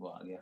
وہ آ گیا۔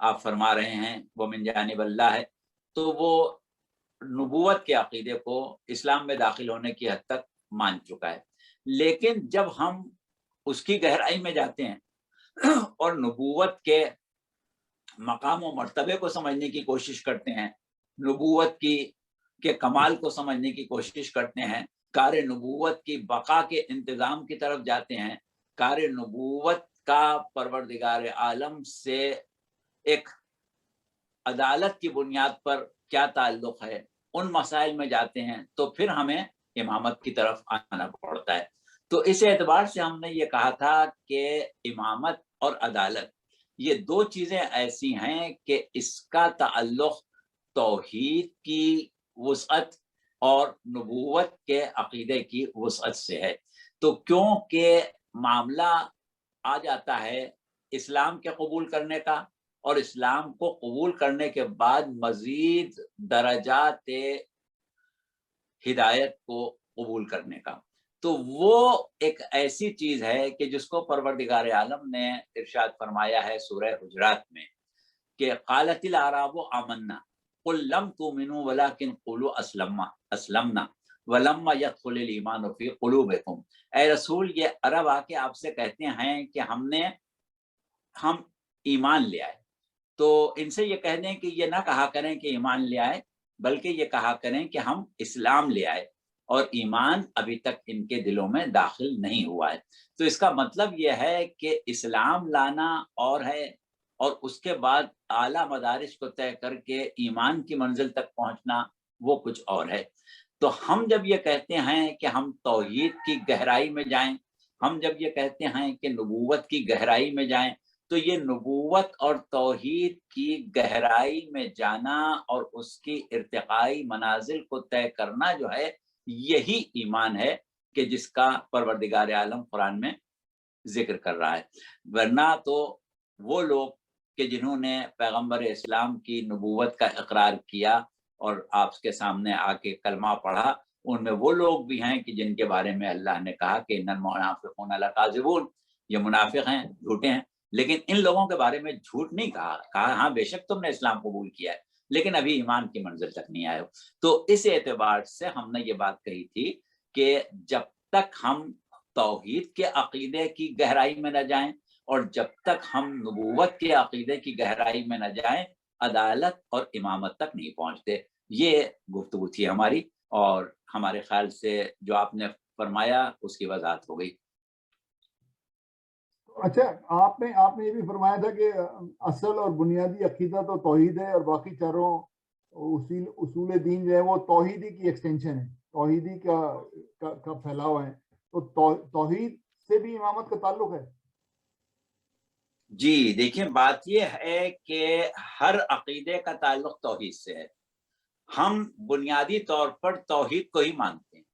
آپ فرما رہے ہیں وہ من جانب اللہ ہے، تو وہ نبوت کے عقیدے کو اسلام میں داخل ہونے کی حد تک مان چکا ہے۔ لیکن جب ہم اس کی گہرائی میں جاتے ہیں اور نبوت کے مقام و مرتبے کو سمجھنے کی کوشش کرتے ہیں، نبوت کے کمال کو سمجھنے کی کوشش کرتے ہیں، کار نبوت کی بقا کے انتظام کی طرف جاتے ہیں، کار نبوت کا پروردگار عالم سے ایک عدالت کی بنیاد پر کیا تعلق ہے، ان مسائل میں جاتے ہیں، تو پھر ہمیں امامت کی طرف آنا پڑتا ہے۔ تو اس اعتبار سے ہم نے یہ کہا تھا کہ امامت اور عدالت یہ دو چیزیں ایسی ہیں کہ اس کا تعلق توحید کی وسعت اور نبوت کے عقیدے کی وسعت سے ہے۔ تو کیونکہ معاملہ آ جاتا ہے اسلام کے قبول کرنے کا، اور اسلام کو قبول کرنے کے بعد مزید درجات ہدایت کو قبول کرنے کا، تو وہ ایک ایسی چیز ہے کہ جس کو پروردگار عالم نے ارشاد فرمایا ہے سورہ حجرات میں کہ قالت الاعراب آمنا قل لم تؤمنوا ولكن قولوا اسلمنا ولما يدخل الايمان في قلوبكم۔ اے رسول، یہ عرب آ کے آپ سے کہتے ہیں کہ ہم ایمان لے آئے، تو ان سے یہ کہہ دیں کہ یہ نہ کہا کریں کہ ایمان لے آئے، بلکہ یہ کہا کریں کہ ہم اسلام لے آئے، اور ایمان ابھی تک ان کے دلوں میں داخل نہیں ہوا ہے۔ تو اس کا مطلب یہ ہے کہ اسلام لانا اور ہے، اور اس کے بعد اعلیٰ مدارج کو طے کر کے ایمان کی منزل تک پہنچنا وہ کچھ اور ہے۔ تو ہم جب یہ کہتے ہیں کہ ہم توحید کی گہرائی میں جائیں، ہم جب یہ کہتے ہیں کہ نبوت کی گہرائی میں جائیں، تو یہ نبوت اور توحید کی گہرائی میں جانا اور اس کی ارتقائی منازل کو طے کرنا جو ہے، یہی ایمان ہے کہ جس کا پروردگار عالم قرآن میں ذکر کر رہا ہے۔ ورنہ تو وہ لوگ کہ جنہوں نے پیغمبر اسلام کی نبوت کا اقرار کیا اور آپ کے سامنے آ کے کلمہ پڑھا، ان میں وہ لوگ بھی ہیں کہ جن کے بارے میں اللہ نے کہا کہ ان المنافقون لکاذبون، یہ منافق ہیں، جھوٹے ہیں۔ لیکن ان لوگوں کے بارے میں جھوٹ نہیں کہا ہاں بے شک تم نے اسلام قبول کیا ہے، لیکن ابھی ایمان کی منزل تک نہیں آئے ہو۔ تو اس اعتبار سے ہم نے یہ بات کہی تھی کہ جب تک ہم توحید کے عقیدے کی گہرائی میں نہ جائیں اور جب تک ہم نبوت کے عقیدے کی گہرائی میں نہ جائیں، عدالت اور امامت تک نہیں پہنچتے۔ یہ گفتگو تھی ہماری، اور ہمارے خیال سے جو آپ نے فرمایا اس کی وضاحت ہو گئی۔ اچھا، آپ نے یہ بھی فرمایا تھا کہ اصل اور بنیادی عقیدہ تو توحید ہے، اور باقی چاروں اصول دین جو ہے وہ توحیدی کی ایکسٹینشن ہے، توحیدی کا پھیلاؤ ہے۔ تو توحید سے بھی امامت کا تعلق ہے؟ جی دیکھیں، بات یہ ہے کہ ہر عقیدے کا تعلق توحید سے ہے۔ ہم بنیادی طور پر توحید کو ہی مانتے ہیں،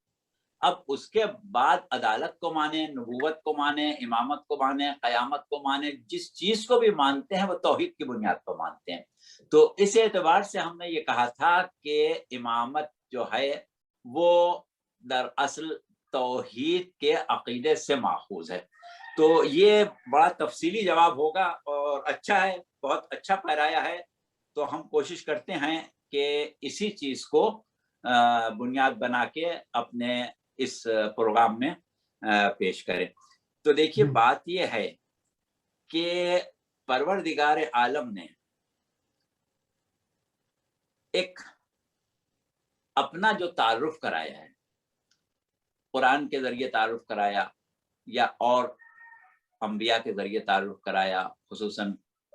اب اس کے بعد عدالت کو مانیں، نبوت کو مانیں، امامت کو مانیں، قیامت کو مانیں، جس چیز کو بھی مانتے ہیں وہ توحید کی بنیاد پر مانتے ہیں۔ تو اس اعتبار سے ہم نے یہ کہا تھا کہ امامت جو ہے وہ دراصل توحید کے عقیدے سے ماخوذ ہے۔ تو یہ بڑا تفصیلی جواب ہوگا، اور اچھا ہے، بہت اچھا پھیرایا ہے۔ تو ہم کوشش کرتے ہیں کہ اسی چیز کو بنیاد بنا کے اپنے اس پروگرام میں پیش کریں۔ تو دیکھیے، بات یہ ہے کہ پروردگار عالم نے ایک اپنا جو تعارف کرایا ہے، قرآن کے ذریعے تعارف کرایا یا اور انبیاء کے ذریعے تعارف کرایا، خصوصاً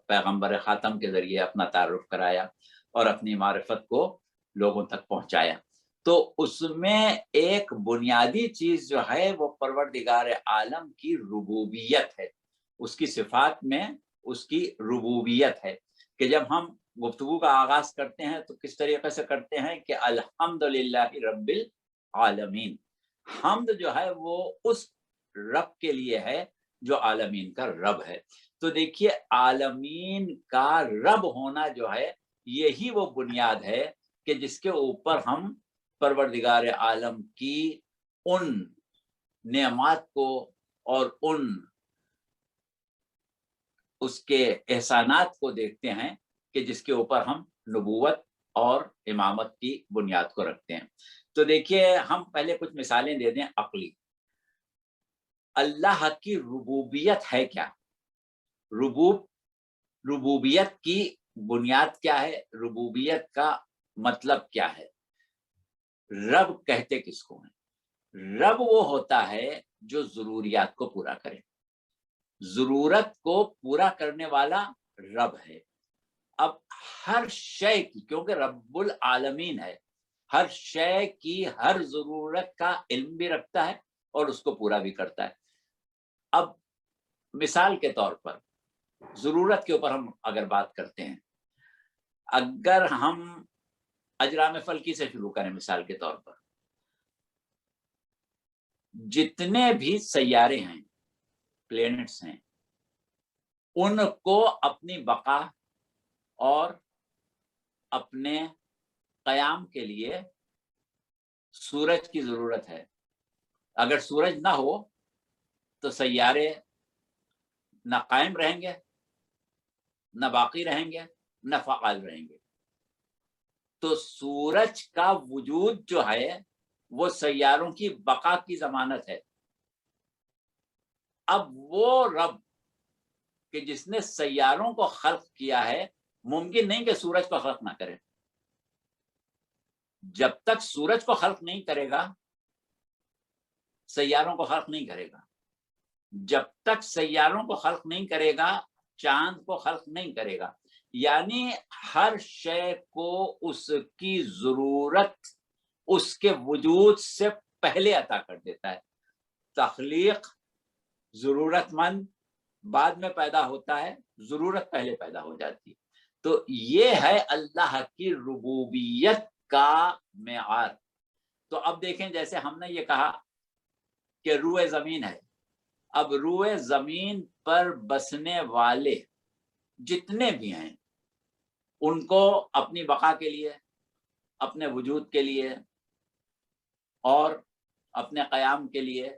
پیغمبر خاتم کے ذریعے اپنا تعارف کرایا اور اپنی معرفت کو لوگوں تک پہنچایا، تو اس میں ایک بنیادی چیز جو ہے وہ پروردگار عالم کی ربوبیت ہے۔ اس کی صفات میں اس کی ربوبیت ہے کہ جب ہم گفتگو کا آغاز کرتے ہیں تو کس طریقے سے کرتے ہیں کہ الحمدللہ رب العالمین۔ حمد جو ہے وہ اس رب کے لیے ہے جو عالمین کا رب ہے۔ تو دیکھیے، عالمین کا رب ہونا جو ہے یہی وہ بنیاد ہے کہ جس کے اوپر ہم پروردگار عالم کی ان نعمات کو اور ان اس کے احسانات کو دیکھتے ہیں کہ جس کے اوپر ہم نبوت اور امامت کی بنیاد کو رکھتے ہیں. تو دیکھیے ہم پہلے کچھ مثالیں دے دیں عقلی. اللہ کی ربوبیت ہے کیا؟ ربوبیت کی بنیاد کیا ہے؟ ربوبیت کا مطلب کیا ہے؟ رب کہتے کس کو ہیں؟ رب وہ ہوتا ہے جو ضروریات کو پورا کرے. ضرورت کو پورا کرنے والا رب ہے. اب ہر شے کی، کیونکہ رب العالمین ہے، ہر شے کی ہر ضرورت کا علم بھی رکھتا ہے اور اس کو پورا بھی کرتا ہے. اب مثال کے طور پر ضرورت کے اوپر ہم اگر بات کرتے ہیں، اگر ہم اجرام فلکی سے شروع کریں، مثال کے طور پر جتنے بھی سیارے ہیں، پلینٹس ہیں، ان کو اپنی بقا اور اپنے قیام کے لیے سورج کی ضرورت ہے. اگر سورج نہ ہو تو سیارے نہ قائم رہیں گے، نہ باقی رہیں گے، نہ فعال رہیں گے. تو سورج کا وجود جو ہے وہ سیاروں کی بقا کی ضمانت ہے. اب وہ رب کہ جس نے سیاروں کو خلق کیا ہے، ممکن نہیں کہ سورج کو خلق نہ کرے. جب تک سورج کو خلق نہیں کرے گا، سیاروں کو خلق نہیں کرے گا. جب تک سیاروں کو خلق نہیں کرے گا، چاند کو خلق نہیں کرے گا. یعنی ہر شے کو اس کی ضرورت اس کے وجود سے پہلے عطا کر دیتا ہے. تخلیق ضرورت مند بعد میں پیدا ہوتا ہے، ضرورت پہلے پیدا ہو جاتی ہے. تو یہ ہے اللہ کی ربوبیت کا معیار. تو اب دیکھیں، جیسے ہم نے یہ کہا کہ روئے زمین ہے. اب روئے زمین پر بسنے والے جتنے بھی ہیں، ان کو اپنی بقا کے لیے، اپنے وجود کے لیے اور اپنے قیام کے لیے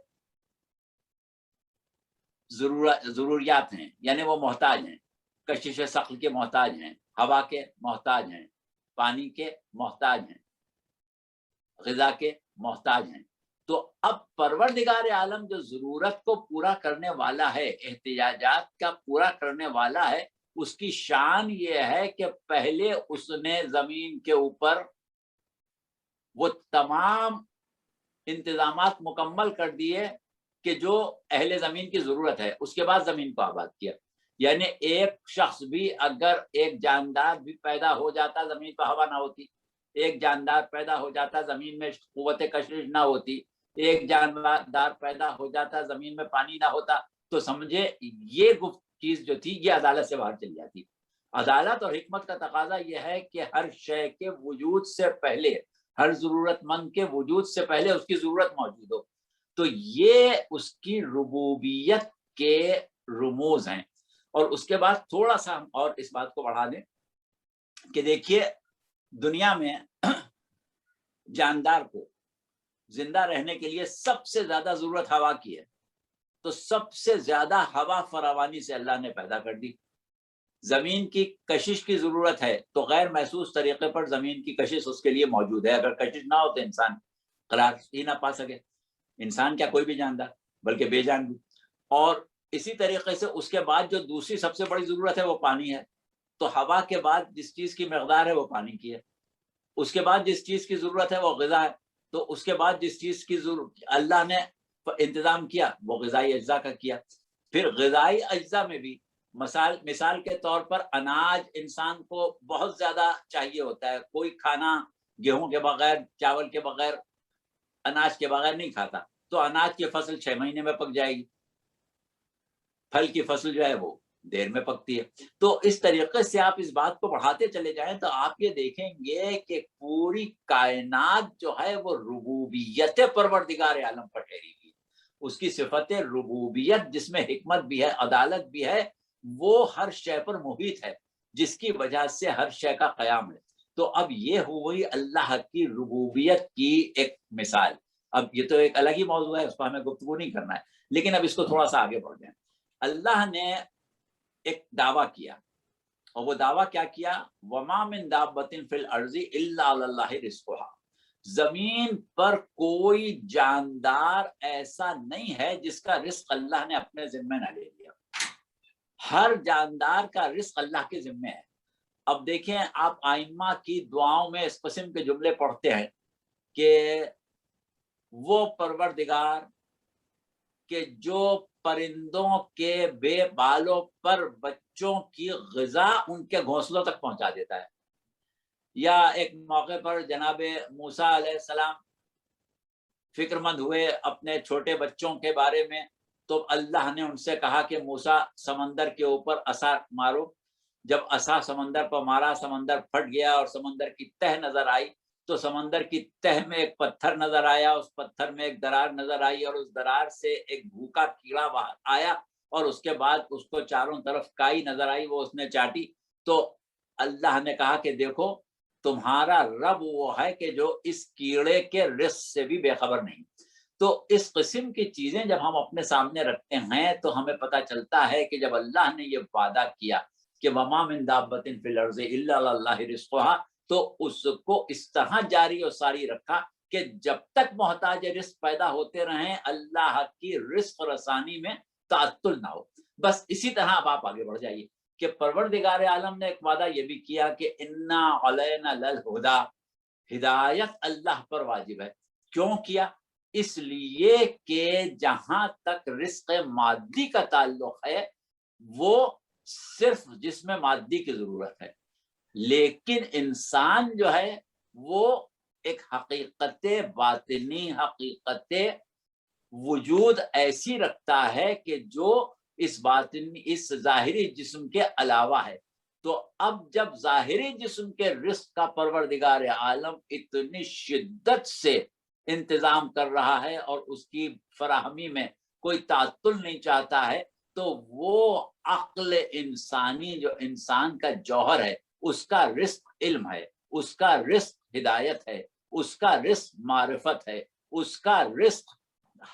ضروریات ہیں. یعنی وہ محتاج ہیں، کشش ثقل کے محتاج ہیں، ہوا کے محتاج ہیں، پانی کے محتاج ہیں، غذا کے محتاج ہیں. تو اب پروردگار عالم جو ضرورت کو پورا کرنے والا ہے، احتیاجات کا پورا کرنے والا ہے، اس کی شان یہ ہے کہ پہلے اس نے زمین کے اوپر وہ تمام انتظامات مکمل کر دیے کہ جو اہل زمین کی ضرورت ہے، اس کے بعد زمین کو آباد کیا. یعنی ایک شخص بھی اگر ایک جاندار بھی پیدا ہو جاتا، زمین پہ ہوا نہ ہوتی. ایک جاندار پیدا ہو جاتا، زمین میں قوت کشش نہ ہوتی. ایک جاندار پیدا ہو جاتا، زمین میں پانی نہ ہوتا. تو سمجھے یہ چیز جو تھی یہ عدالت سے باہر چلی جاتی. عدالت اور حکمت کا تقاضا یہ ہے کہ ہر شے کے وجود سے پہلے، ہر ضرورت مند کے وجود سے پہلے اس کی ضرورت موجود ہو. تو یہ اس کی ربوبیت کے رموز ہیں. اور اس کے بعد تھوڑا سا ہم اور اس بات کو بڑھا دیں کہ دیکھیے دنیا میں جاندار کو زندہ رہنے کے لیے سب سے زیادہ ضرورت ہوا کی ہے. تو سب سے زیادہ ہوا فراوانی سے اللہ نے پیدا کر دی. زمین کی کشش کی ضرورت ہے تو غیر محسوس طریقے پر زمین کی کشش اس کے لیے موجود ہے. اگر کشش نہ ہو تو انسان قرار ہی نہ پا سکے. انسان کیا کوئی بھی جاندار، بلکہ بے جان بھی. اور اسی طریقے سے اس کے بعد جو دوسری سب سے بڑی ضرورت ہے وہ پانی ہے. تو ہوا کے بعد جس چیز کی مقدار ہے وہ پانی کی ہے. اس کے بعد جس چیز کی ضرورت ہے وہ غذا ہے. تو اس کے بعد جس چیز کی ضرورت اللہ نے انتظام کیا وہ غذائی اجزاء کا کیا. پھر غذائی اجزاء میں بھی مثال کے طور پر اناج انسان کو بہت زیادہ چاہیے ہوتا ہے. کوئی کھانا گیہوں کے بغیر، چاول کے بغیر، اناج کے بغیر نہیں کھاتا. تو اناج کی فصل 6 مہینے میں پک جائے گی، پھل کی فصل جو ہے وہ دیر میں پکتی ہے. تو اس طریقے سے آپ اس بات کو بڑھاتے چلے جائیں تو آپ یہ دیکھیں گے کہ پوری کائنات جو ہے وہ ربوبیت پروردگار عالم پر ٹھہری ہوئی. اس کی صفت ربوبیت جس میں حکمت بھی ہے، عدالت بھی ہے، وہ ہر شے پر محیط ہے، جس کی وجہ سے ہر شے کا قیام ہے. تو اب یہ ہوئی اللہ کی ربوبیت کی ایک مثال. اب یہ تو ایک الگ ہی موضوع ہے، اس پر ہمیں گفتگو نہیں کرنا ہے، لیکن اب اس کو تھوڑا سا آگے بڑھ جائیں. اللہ نے ایک دعویٰ کیا, اور وہ دعویٰ کیا کیا؟ وما من دابۃ فی الارض الا علی اللہ رزقھا, زمین پر کوئی جاندار ایسا نہیں ہے جس کا رزق اللہ نے اپنے ذمہ نہ لے لیا. ہر جاندار کا رزق اللہ کے ذمہ ہے. اب دیکھیں آپ آئمہ کی دعاؤں میں اس قسم کے جملے پڑھتے ہیں کہ وہ پروردگار کہ جو پرندوں کے بے بالوں پر بچوں کی غذا ان کے گھونسلوں تک پہنچا دیتا ہے. یا ایک موقع پر جناب موسیٰ علیہ السلام فکر مند ہوئے اپنے چھوٹے بچوں کے بارے میں, تو اللہ نے ان سے کہا کہ موسیٰ سمندر کے اوپر عصا مارو. جب عصا سمندر پر مارا, سمندر پھٹ گیا اور سمندر کی تہ نظر آئی, تو سمندر کی تہ میں ایک پتھر نظر آیا, اس پتھر میں ایک درار نظر آئی, اور اس درار سے ایک بھوکا کیڑا باہر آیا, اور اس کے بعد اس کو چاروں طرف کائی نظر آئی, وہ اس نے چاٹی. تو اللہ نے کہا کہ دیکھو تمہارا رب وہ ہے کہ جو اس کیڑے کے رزق سے بھی بے خبر نہیں. تو اس قسم کی چیزیں جب ہم اپنے سامنے رکھتے ہیں تو ہمیں پتہ چلتا ہے کہ جب اللہ نے یہ وعدہ کیا کہ وما من دابۃ فی الارض الا علی اللہ رزقھا, تو اس کو اس طرح جاری و ساری رکھا کہ جب تک محتاج رزق پیدا ہوتے رہیں اللہ کی رزق رسانی میں تعطل نہ ہو. بس اسی طرح اب آپ آگے بڑھ جائیے کہ پروردگار عالم نے ایک وعدہ یہ بھی کیا کہ انا علینا للہدی, ہدایت اللہ پر واجب ہے. کیوں کیا؟ اس لیے کہ جہاں تک رزق مادی کا تعلق ہے وہ صرف جسم مادی کی ضرورت ہے, لیکن انسان جو ہے وہ ایک حقیقت باطنی, حقیقت وجود ایسی رکھتا ہے کہ جو اس باطنی, اس ظاہری جسم کے علاوہ ہے. تو اب جب ظاہری جسم کے رزق کا پروردگار عالم اتنی شدت سے انتظام کر رہا ہے اور اس کی فراہمی میں کوئی تعطل نہیں چاہتا ہے, تو وہ عقل انسانی جو انسان کا جوہر ہے, اس کا رزق علم ہے, اس کا رزق ہدایت ہے, اس کا رزق معرفت ہے, اس کا رزق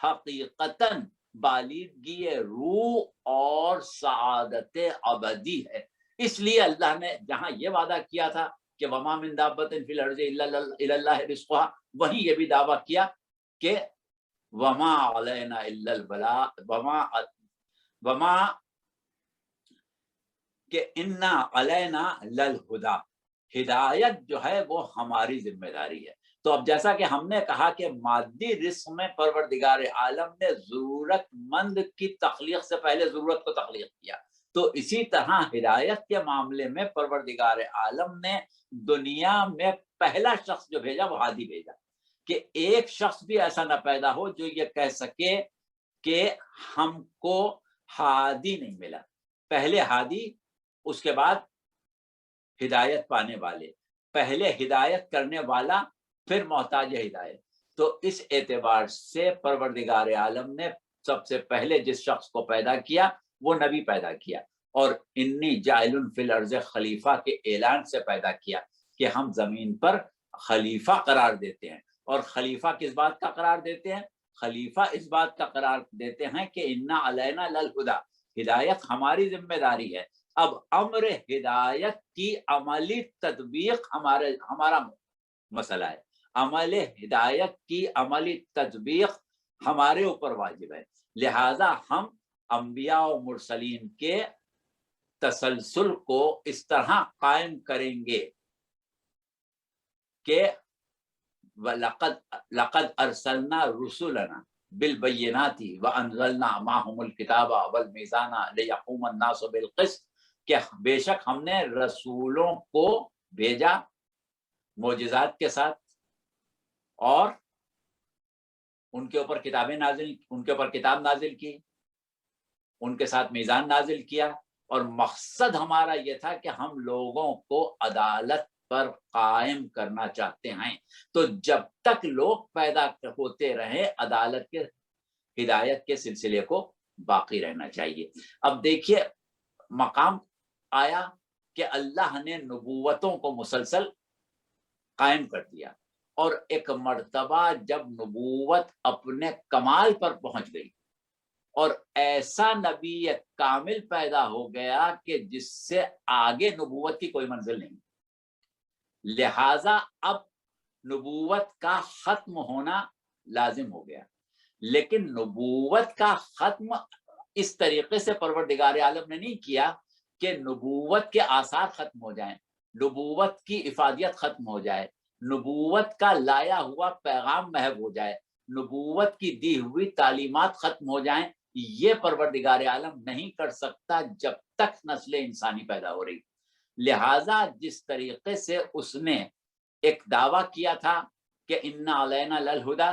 حقیقتاً بالغی روح اور سعادت ابدی ہے. اس لیے اللہ نے جہاں یہ وعدہ کیا تھا کہ وما من دابۃ فی الارض الا علی اللہ رزقھا, وہیں یہ بھی دعویٰ کیا کہ وما علینا الا البلاغ, وما کہ انا علینا للہدی, ہدایت جو ہے وہ ہماری ذمہ داری ہے. تو اب جیسا کہ ہم نے کہا کہ مادی رزق میں پروردگار عالم نے ضرورت مند کی تخلیق سے پہلے ضرورت کو تخلیق کیا, تو اسی طرح ہدایت کے معاملے میں پروردگار عالم نے دنیا میں پہلا شخص جو بھیجا وہ ہادی بھیجا, کہ ایک شخص بھی ایسا نہ پیدا ہو جو یہ کہہ سکے کہ ہم کو ہادی نہیں ملا. پہلے ہادی, اس کے بعد ہدایت پانے والے, پہلے ہدایت کرنے والا, پھر محتاج ہدایت. تو اس اعتبار سے پروردگار عالم نے سب سے پہلے جس شخص کو پیدا کیا وہ نبی پیدا کیا, اور انی جاعل فی الارض خلیفہ کے اعلان سے پیدا کیا کہ ہم زمین پر خلیفہ قرار دیتے ہیں. اور خلیفہ کس بات کا قرار دیتے ہیں؟ خلیفہ اس بات کا قرار دیتے ہیں کہ انا علینا للہدی, ہدایت ہماری ذمہ داری ہے. اب امر ہدایت کی عملی تطبیق ہمارا مسئلہ ہے, عمل ہدایت کی عملی تطبیق ہمارے اوپر واجب ہے. لہذا ہم انبیاء و مرسلین کے تسلسل کو اس طرح قائم کریں گے کہ لقد ارسلنا رسلنا بالبینات وانزلنا معهم الکتاب والمیزان لیقوم الناس بالقسط, کہ بے شک ہم نے رسولوں کو بھیجا معجزات کے ساتھ اور ان کے اوپر کتاب نازل کی, ان کے ساتھ میزان نازل کیا, اور مقصد ہمارا یہ تھا کہ ہم لوگوں کو عدالت پر قائم کرنا چاہتے ہیں. تو جب تک لوگ پیدا ہوتے رہیں عدالت کے, ہدایت کے سلسلے کو باقی رہنا چاہیے. اب دیکھیے مقام آیا کہ اللہ نے نبوتوں کو مسلسل قائم کر دیا, اور ایک مرتبہ جب نبوت اپنے کمال پر پہنچ گئی اور ایسا نبی کامل پیدا ہو گیا کہ جس سے آگے نبوت کی کوئی منزل نہیں، لہذا اب نبوت کا ختم ہونا لازم ہو گیا۔ لیکن نبوت کا ختم اس طریقے سے پروردگار عالم نے نہیں کیا کہ نبوت کے آثار ختم ہو جائیں، نبوت کی افادیت ختم ہو جائے، نبوت کا لایا ہوا پیغام محو ہو جائے، نبوت کی دی ہوئی تعلیمات ختم ہو جائیں۔ یہ پروردگار عالم نہیں کر سکتا جب تک نسل انسانی پیدا ہو رہی۔ لہٰذا جس طریقے سے اس نے ایک دعویٰ کیا تھا کہ انا علینا للہدی،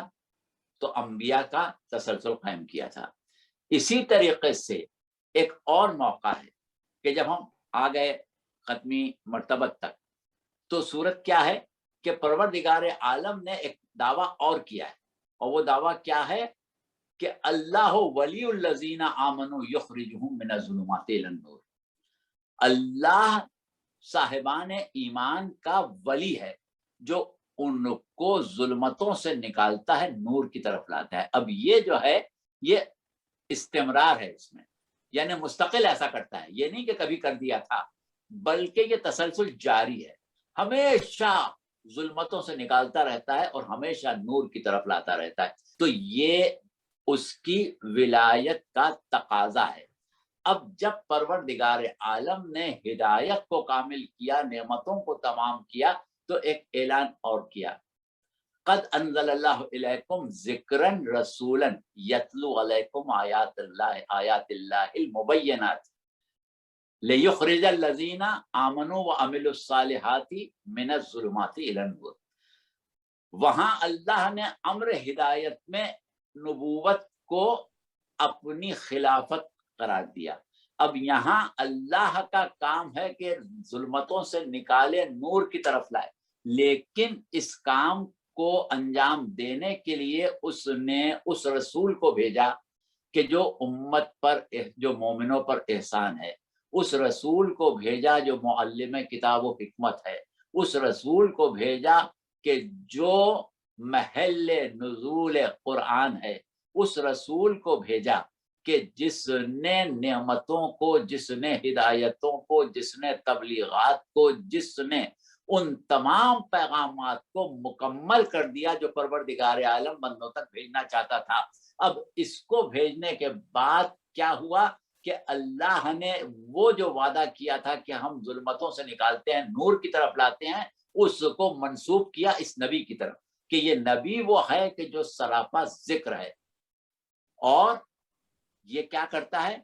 تو انبیاء کا تسلسل قائم کیا تھا، اسی طریقے سے ایک اور موقع ہے کہ جب ہم آ گئے ختمی مرتبت تک، تو صورت کیا ہے کہ پروردگار عالم نے ایک دعویٰ اور کیا ہے، اور وہ دعویٰ کیا ہے کہ اللہ ولی الذین آمنوا یخرجہم من الظلمات الی النور، اللہ صاحبان ایمان کا ولی ہے جو ان کو ظلمتوں سے نکالتا ہے، نور کی طرف لاتا ہے۔ اب یہ جو ہے یہ استمرار ہے اس میں، یعنی مستقل ایسا کرتا ہے، یہ نہیں کہ کبھی کر دیا تھا، بلکہ یہ تسلسل جاری ہے، ہمیشہ ظلمتوں سے نکالتا رہتا ہے اور ہمیشہ نور کی طرف لاتا رہتا ہے۔ تو یہ اس کی ولایت کا تقاضا ہے۔ اب جب پروردگار عالم نے ہدایت کو کامل کیا، نعمتوں کو تمام کیا، تو ایک اعلان اور کیا، قد انزل اللہ الیکم ذکرا رسولا یتلو علیکم آیات اللہ المبینات لیخرج الذین آمنوا وعملوا الصالحات من الظلمات الی النور۔ وہاں اللہ نے امر ہدایت میں نبوت کو اپنی خلافت قرار دیا۔ اب یہاں اللہ کا کام ہے کہ ظلمتوں سے نکالے، نور کی طرف لائے، لیکن اس کام کو انجام دینے کے لیے اس نے اس رسول کو بھیجا کہ جو امت پر، جو مومنوں پر احسان ہے، اس رسول کو بھیجا جو معلم کتاب و حکمت ہے، اس رسول کو بھیجا کہ جو محل نزول قرآن ہے، اس رسول کو بھیجا کہ جس نے نعمتوں کو، جس نے ہدایتوں کو، جس نے تبلیغات کو، جس نے ان تمام پیغامات کو مکمل کر دیا جو پروردگار عالم بندوں تک بھیجنا چاہتا تھا۔ اب اس کو بھیجنے کے بعد کیا ہوا کہ اللہ نے وہ جو وعدہ کیا تھا کہ ہم ظلمتوں سے نکالتے ہیں، نور کی طرف لاتے ہیں، اس کو منسوب کیا اس نبی کی طرف کہ یہ نبی وہ ہے کہ جو سراپا ذکر ہے، اور یہ کیا کرتا ہے؟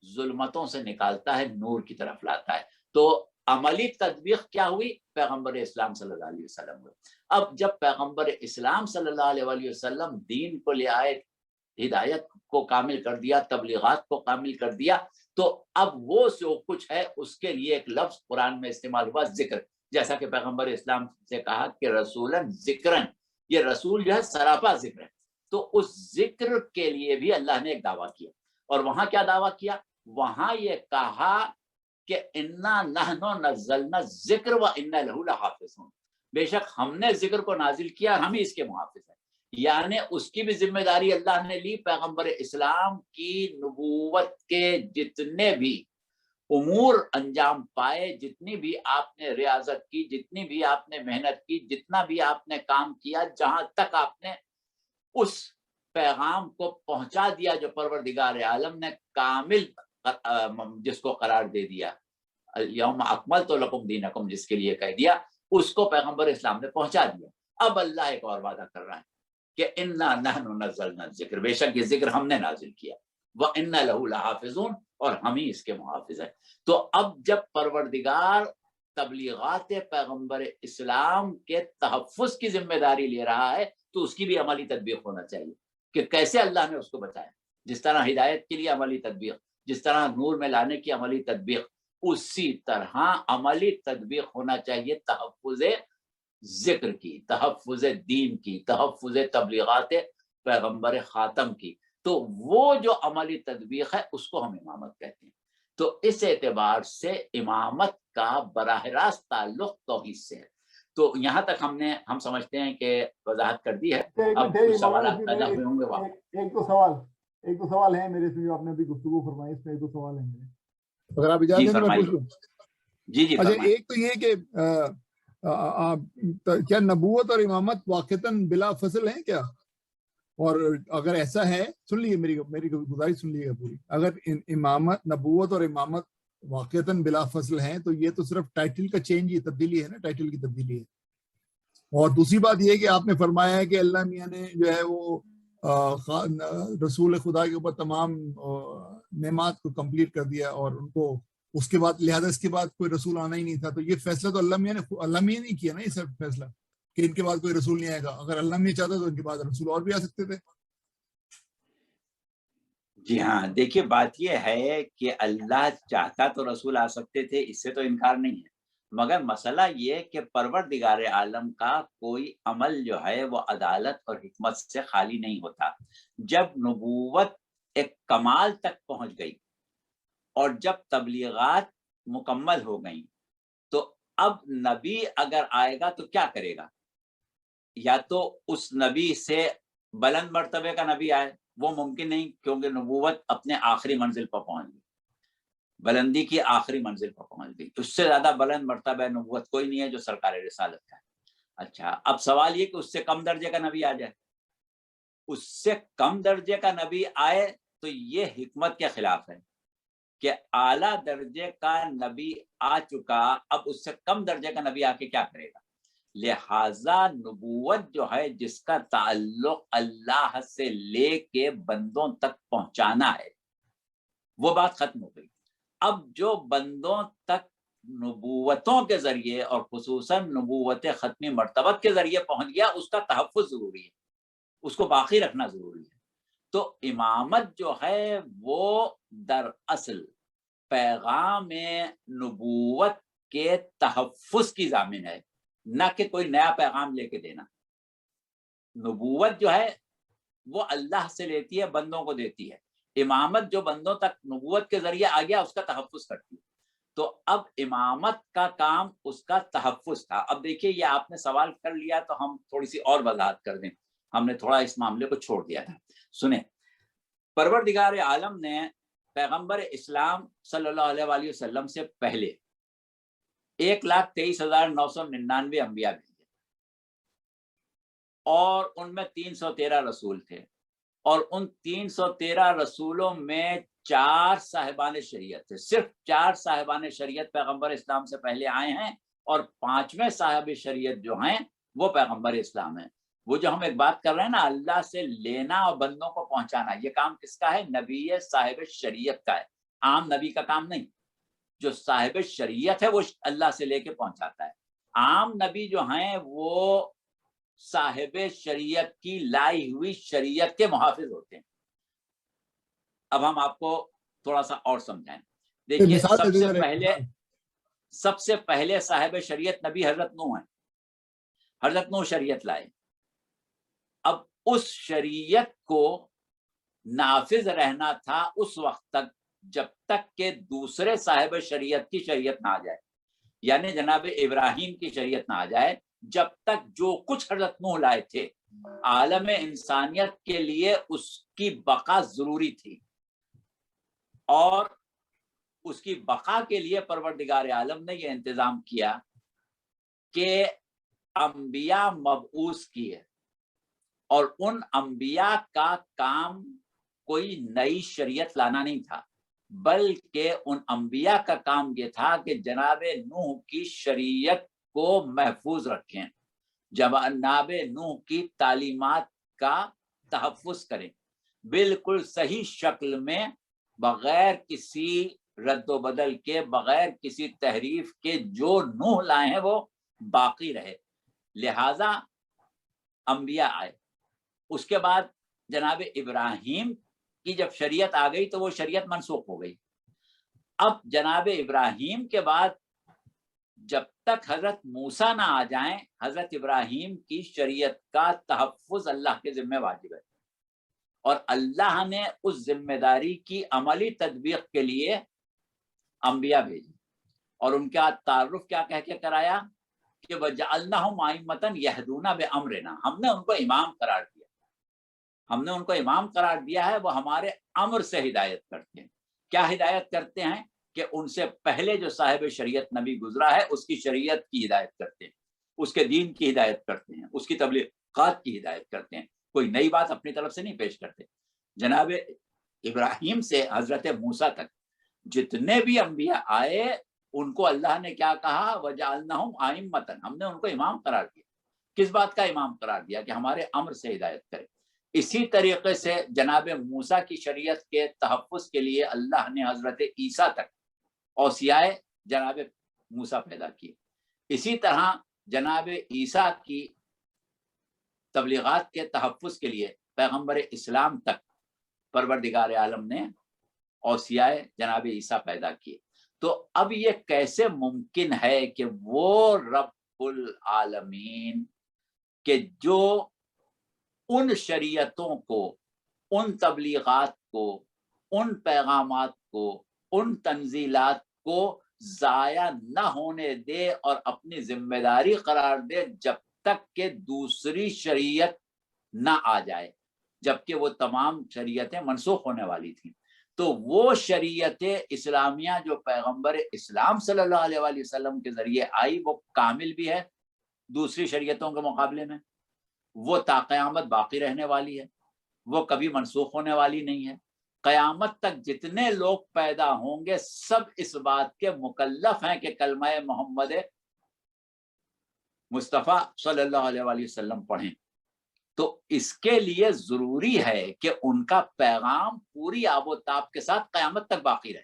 ظلمتوں سے نکالتا ہے، نور کی طرف لاتا ہے۔ تو عملی تطبیق کیا ہوئی؟ پیغمبر اسلام صلی اللہ علیہ وسلم ہوئے۔ اب جب پیغمبر اسلام صلی اللہ علیہ وسلم دین کو لے آئے، ہدایت کو کامل کر دیا، تبلیغات کو کامل کر دیا، تو اب وہ جو کچھ ہے اس کے لیے ایک لفظ قرآن میں استعمال ہوا، ذکر، جیسا کہ پیغمبر اسلام سے کہا کہ رسولن ذکرن، یہ رسول جو ہے سراپا ذکر ہے۔ تو اس ذکر کے لیے بھی اللہ نے ایک دعویٰ کیا، اور وہاں کیا دعویٰ کیا؟ وہاں یہ کہا کہ انا نحن نزلنا الذکر وانا لہ لحافظون، بے شک ہم نے ذکر کو نازل کیا اور ہم ہی اس کے محافظ ہیں۔ یعنی اس کی بھی ذمہ داری اللہ نے لی۔ پیغمبر اسلام کی نبوت کے جتنے بھی امور انجام پائے، جتنی بھی آپ نے ریاضت کی، جتنی بھی آپ نے محنت کی، جتنا بھی آپ نے کام کیا، جہاں تک آپ نے اس پیغام کو پہنچا دیا جو پروردگار عالم نے کامل جس کو قرار دے دیا، یوم اکملت لکم دینکم جس کے لیے کہہ دیا، اس کو پیغمبر اسلام نے پہنچا دیا۔ اب اللہ ایک اور وعدہ کر رہا ہے کہ انا نحن نزلنا الذکر، بے شک یہ ذکر ہم نے نازل کیا، وانا لہ لحافظون، اور ہم ہی اس کے محافظ ہیں۔ تو اب جب پروردگار تبلیغات پیغمبر اسلام کے تحفظ کی ذمہ داری لے رہا ہے، تو اس کی بھی عملی تطبیق ہونا چاہیے کہ کیسے اللہ نے اس کو بچایا۔ جس طرح ہدایت کے لیے عملی تطبیق، جس طرح نور میں لانے کی عملی تطبیق، اسی طرح عملی تطبیق ہونا چاہیے تحفظ ذکر کی، تحفظ دین کی، تحفظ تبلیغات پیغمبر خاتم کی۔ تو وہ جو عملی تطبیق ہے اس کو ہم امامت کہتے ہیں۔ تو اس اعتبار سے امامت کا براہ راست تعلق توحید سے ہے۔ تو یہاں تک ہم سمجھتے ہیں کہ وضاحت کر دی ہے۔ اب کچھ سوالات پیدا ہوئے ہوں گے وہاں۔ ایک تو سوال ایک دو سوال ہیں میرے سے جو آپ نے ابھی گفتگو فرمائی، اس میں ایک دو سوال ہیں میرے، اگر آپ جی اجازت دیں تو میں فرمائیے. پوچھ لوں. جی جی اچھا، فرمائیں. ایک تو یہ کہ کیا نبوت اور امامت واقعتاً بلا فصل ہیں کیا؟ اور اگر ایسا ہے، سن لیجیے میری گزارش سن لیجیے پوری. اگر امامت، نبوت اور امامت واقعتاً بلا فصل ہیں تو یہ تو صرف ٹائٹل کا چینج ہی، تبدیلی ہے نا، ٹائٹل کی تبدیلی ہے. اور دوسری بات یہ کہ آپ نے فرمایا ہے کہ اللہ میاں نے جو ہے وہ رسول خدا کے اوپر تمام نعمات کو کمپلیٹ کر دیا، اور ان کو اس کے بعد لہذا اس کے بعد کوئی رسول آنا ہی نہیں تھا. تو یہ فیصلہ تو اللہ میاں نے کیا نا، یہ سب فیصلہ کہ ان کے بعد کوئی رسول نہیں آئے گا. اگر اللہ میاں چاہتا تو ان کے بعد رسول اور بھی آ سکتے تھے. جی ہاں، دیکھیے بات یہ ہے کہ اللہ چاہتا تو رسول آ سکتے تھے، اس سے تو انکار نہیں ہے، مگر مسئلہ یہ کہ پروردگار عالم کا کوئی عمل جو ہے وہ عدالت اور حکمت سے خالی نہیں ہوتا. جب نبوت ایک کمال تک پہنچ گئی اور جب تبلیغات مکمل ہو گئیں تو اب نبی اگر آئے گا تو کیا کرے گا؟ یا تو اس نبی سے بلند مرتبے کا نبی آئے، وہ ممکن نہیں، کیونکہ نبوت اپنے آخری منزل پر پہنچ گئی، بلندی کی آخری منزل پر پہنچ گئی. اس سے زیادہ بلند مرتبہ نبوت کوئی نہیں ہے جو سرکار رسالت کا ہے. اچھا، اب سوال یہ کہ اس سے کم درجے کا نبی آ جائے. اس سے کم درجے کا نبی آئے تو یہ حکمت کے خلاف ہے کہ اعلیٰ درجے کا نبی آ چکا، اب اس سے کم درجے کا نبی آ کے کیا کرے گا؟ لہذا نبوت جو ہے جس کا تعلق اللہ سے لے کے بندوں تک پہنچانا ہے، وہ بات ختم ہو گئی. اب جو بندوں تک نبوتوں کے ذریعے اور خصوصاً نبوت ختمی مرتبت کے ذریعے پہنچ گیا، اس کا تحفظ ضروری ہے، اس کو باقی رکھنا ضروری ہے. تو امامت جو ہے وہ دراصل پیغام نبوت کے تحفظ کی ضامن ہے، نہ کہ کوئی نیا پیغام لے کے دینا. نبوت جو ہے وہ اللہ سے لیتی ہے، بندوں کو دیتی ہے. امامت جو بندوں تک نبوت کے ذریعے آ گیا، اس کا تحفظ کرتی ہے. تو اب امامت کا کام اس کا تحفظ تھا. اب دیکھیے یہ آپ نے سوال کر لیا تو ہم تھوڑی سی اور وضاحت کر دیں، ہم نے تھوڑا اس معاملے کو چھوڑ دیا تھا. سنیں، پروردگار عالم نے پیغمبر اسلام صلی اللہ علیہ وآلہ وسلم سے پہلے 1,23,999 انبیاء بھیجے، اور ان میں 313 رسول تھے، اور ان 313 رسولوں میں 4 صاحبان شریعت تھے. صرف 4 صاحبان شریعت پیغمبر اسلام سے پہلے آئے ہیں، اور 5ویں صاحب شریعت جو ہیں وہ پیغمبر اسلام ہیں. وہ جو ہم ایک بات کر رہے ہیں نا، اللہ سے لینا اور بندوں کو پہنچانا، یہ کام کس کا ہے؟ نبی صاحب شریعت کا ہے، عام نبی کا کام نہیں. جو صاحب شریعت ہے وہ اللہ سے لے کے پہنچاتا ہے. عام نبی جو ہیں وہ صاحب شریعت کی لائی ہوئی شریعت کے محافظ ہوتے ہیں. اب ہم آپ کو تھوڑا سا اور سمجھائیں. دیکھیے سب سے پہلے صاحب شریعت نبی حضرت نوح ہیں. حضرت نوح شریعت لائے. اب اس شریعت کو نافذ رہنا تھا اس وقت تک جب تک کہ دوسرے صاحب شریعت کی شریعت نہ آ جائے، یعنی جناب ابراہیم کی شریعت نہ آ جائے. جب تک جو کچھ حضرت نوح لائے تھے عالم انسانیت کے لیے اس کی بقا ضروری تھی، اور اس کی بقا کے لیے پروردگار عالم نے یہ انتظام کیا کہ انبیاء مبعوث کیے، اور ان انبیاء کا کام کوئی نئی شریعت لانا نہیں تھا، بلکہ ان انبیاء کا کام یہ تھا کہ جناب نوح کی شریعت کو محفوظ رکھیں، جناب نوح کی تعلیمات کا تحفظ کریں، بالکل صحیح شکل میں، بغیر کسی رد و بدل کے، بغیر کسی تحریف کے جو نوح لائے ہیں وہ باقی رہے. لہذا انبیاء آئے. اس کے بعد جناب ابراہیم کی جب شریعت آ گئی تو وہ شریعت منسوخ ہو گئی. اب جناب ابراہیم کے بعد جب تک حضرت موسیٰ نہ آ جائیں، حضرت ابراہیم کی شریعت کا تحفظ اللہ کے ذمہ واجب ہے، اور اللہ نے اس ذمہ داری کی عملی تطبیق کے لیے انبیاء بھیجے، اور ان کا تعارف کیا کہہ کے کرایا کہ وَجَعَلْنَاهُمْ أَئِمَّةً يَهْدُونَ بِأَمْرِنَا، ہم نے ان کو امام قرار دیا. ہم نے ان کو امام قرار دیا ہے، وہ ہمارے امر سے ہدایت کرتے ہیں. کیا ہدایت کرتے ہیں؟ کہ ان سے پہلے جو صاحب شریعت نبی گزرا ہے اس کی شریعت کی ہدایت کرتے ہیں، اس کے دین کی ہدایت کرتے ہیں، اس کی تبلیغات کی ہدایت کرتے ہیں. کوئی نئی بات اپنی طرف سے نہیں پیش کرتے. جناب ابراہیم سے حضرت موسیٰ تک جتنے بھی انبیاء آئے ان کو اللہ نے کیا کہا؟ وَجَعَلْنَهُمْ أَئِمَّةً، ہم نے ان کو امام قرار دیا. کس بات کا امام قرار دیا؟ کہ ہمارے امر سے ہدایت کرے. اسی طریقے سے جناب موسیٰ کی شریعت کے تحفظ کے لیے اللہ نے حضرت عیسیٰ تک اوصیاء جناب موسیٰ پیدا کیے. اسی طرح جناب عیسیٰ کی تبلیغات کے تحفظ کے لیے پیغمبر اسلام تک پروردگار عالم نے اوصیاء جناب عیسیٰ پیدا کیے. تو اب یہ کیسے ممکن ہے کہ وہ رب العالمین کہ جو ان شریعتوں کو، ان تبلیغات کو، ان پیغامات کو، ان تنزیلات کو ضائع نہ ہونے دے اور اپنی ذمہ داری قرار دے جب تک کہ دوسری شریعت نہ آ جائے، جبکہ وہ تمام شریعتیں منسوخ ہونے والی تھیں. تو وہ شریعت اسلامیہ جو پیغمبر اسلام صلی اللہ علیہ وآلہ وسلم کے ذریعے آئی وہ کامل بھی ہے دوسری شریعتوں کے مقابلے میں، وہ تا قیامت باقی رہنے والی ہے، وہ کبھی منسوخ ہونے والی نہیں ہے. قیامت تک جتنے لوگ پیدا ہوں گے سب اس بات کے مکلف ہیں کہ کلمہ محمد مصطفیٰ صلی اللہ علیہ وآلہ وسلم پڑھیں. تو اس کے لیے ضروری ہے کہ ان کا پیغام پوری آب و تاب کے ساتھ قیامت تک باقی رہے.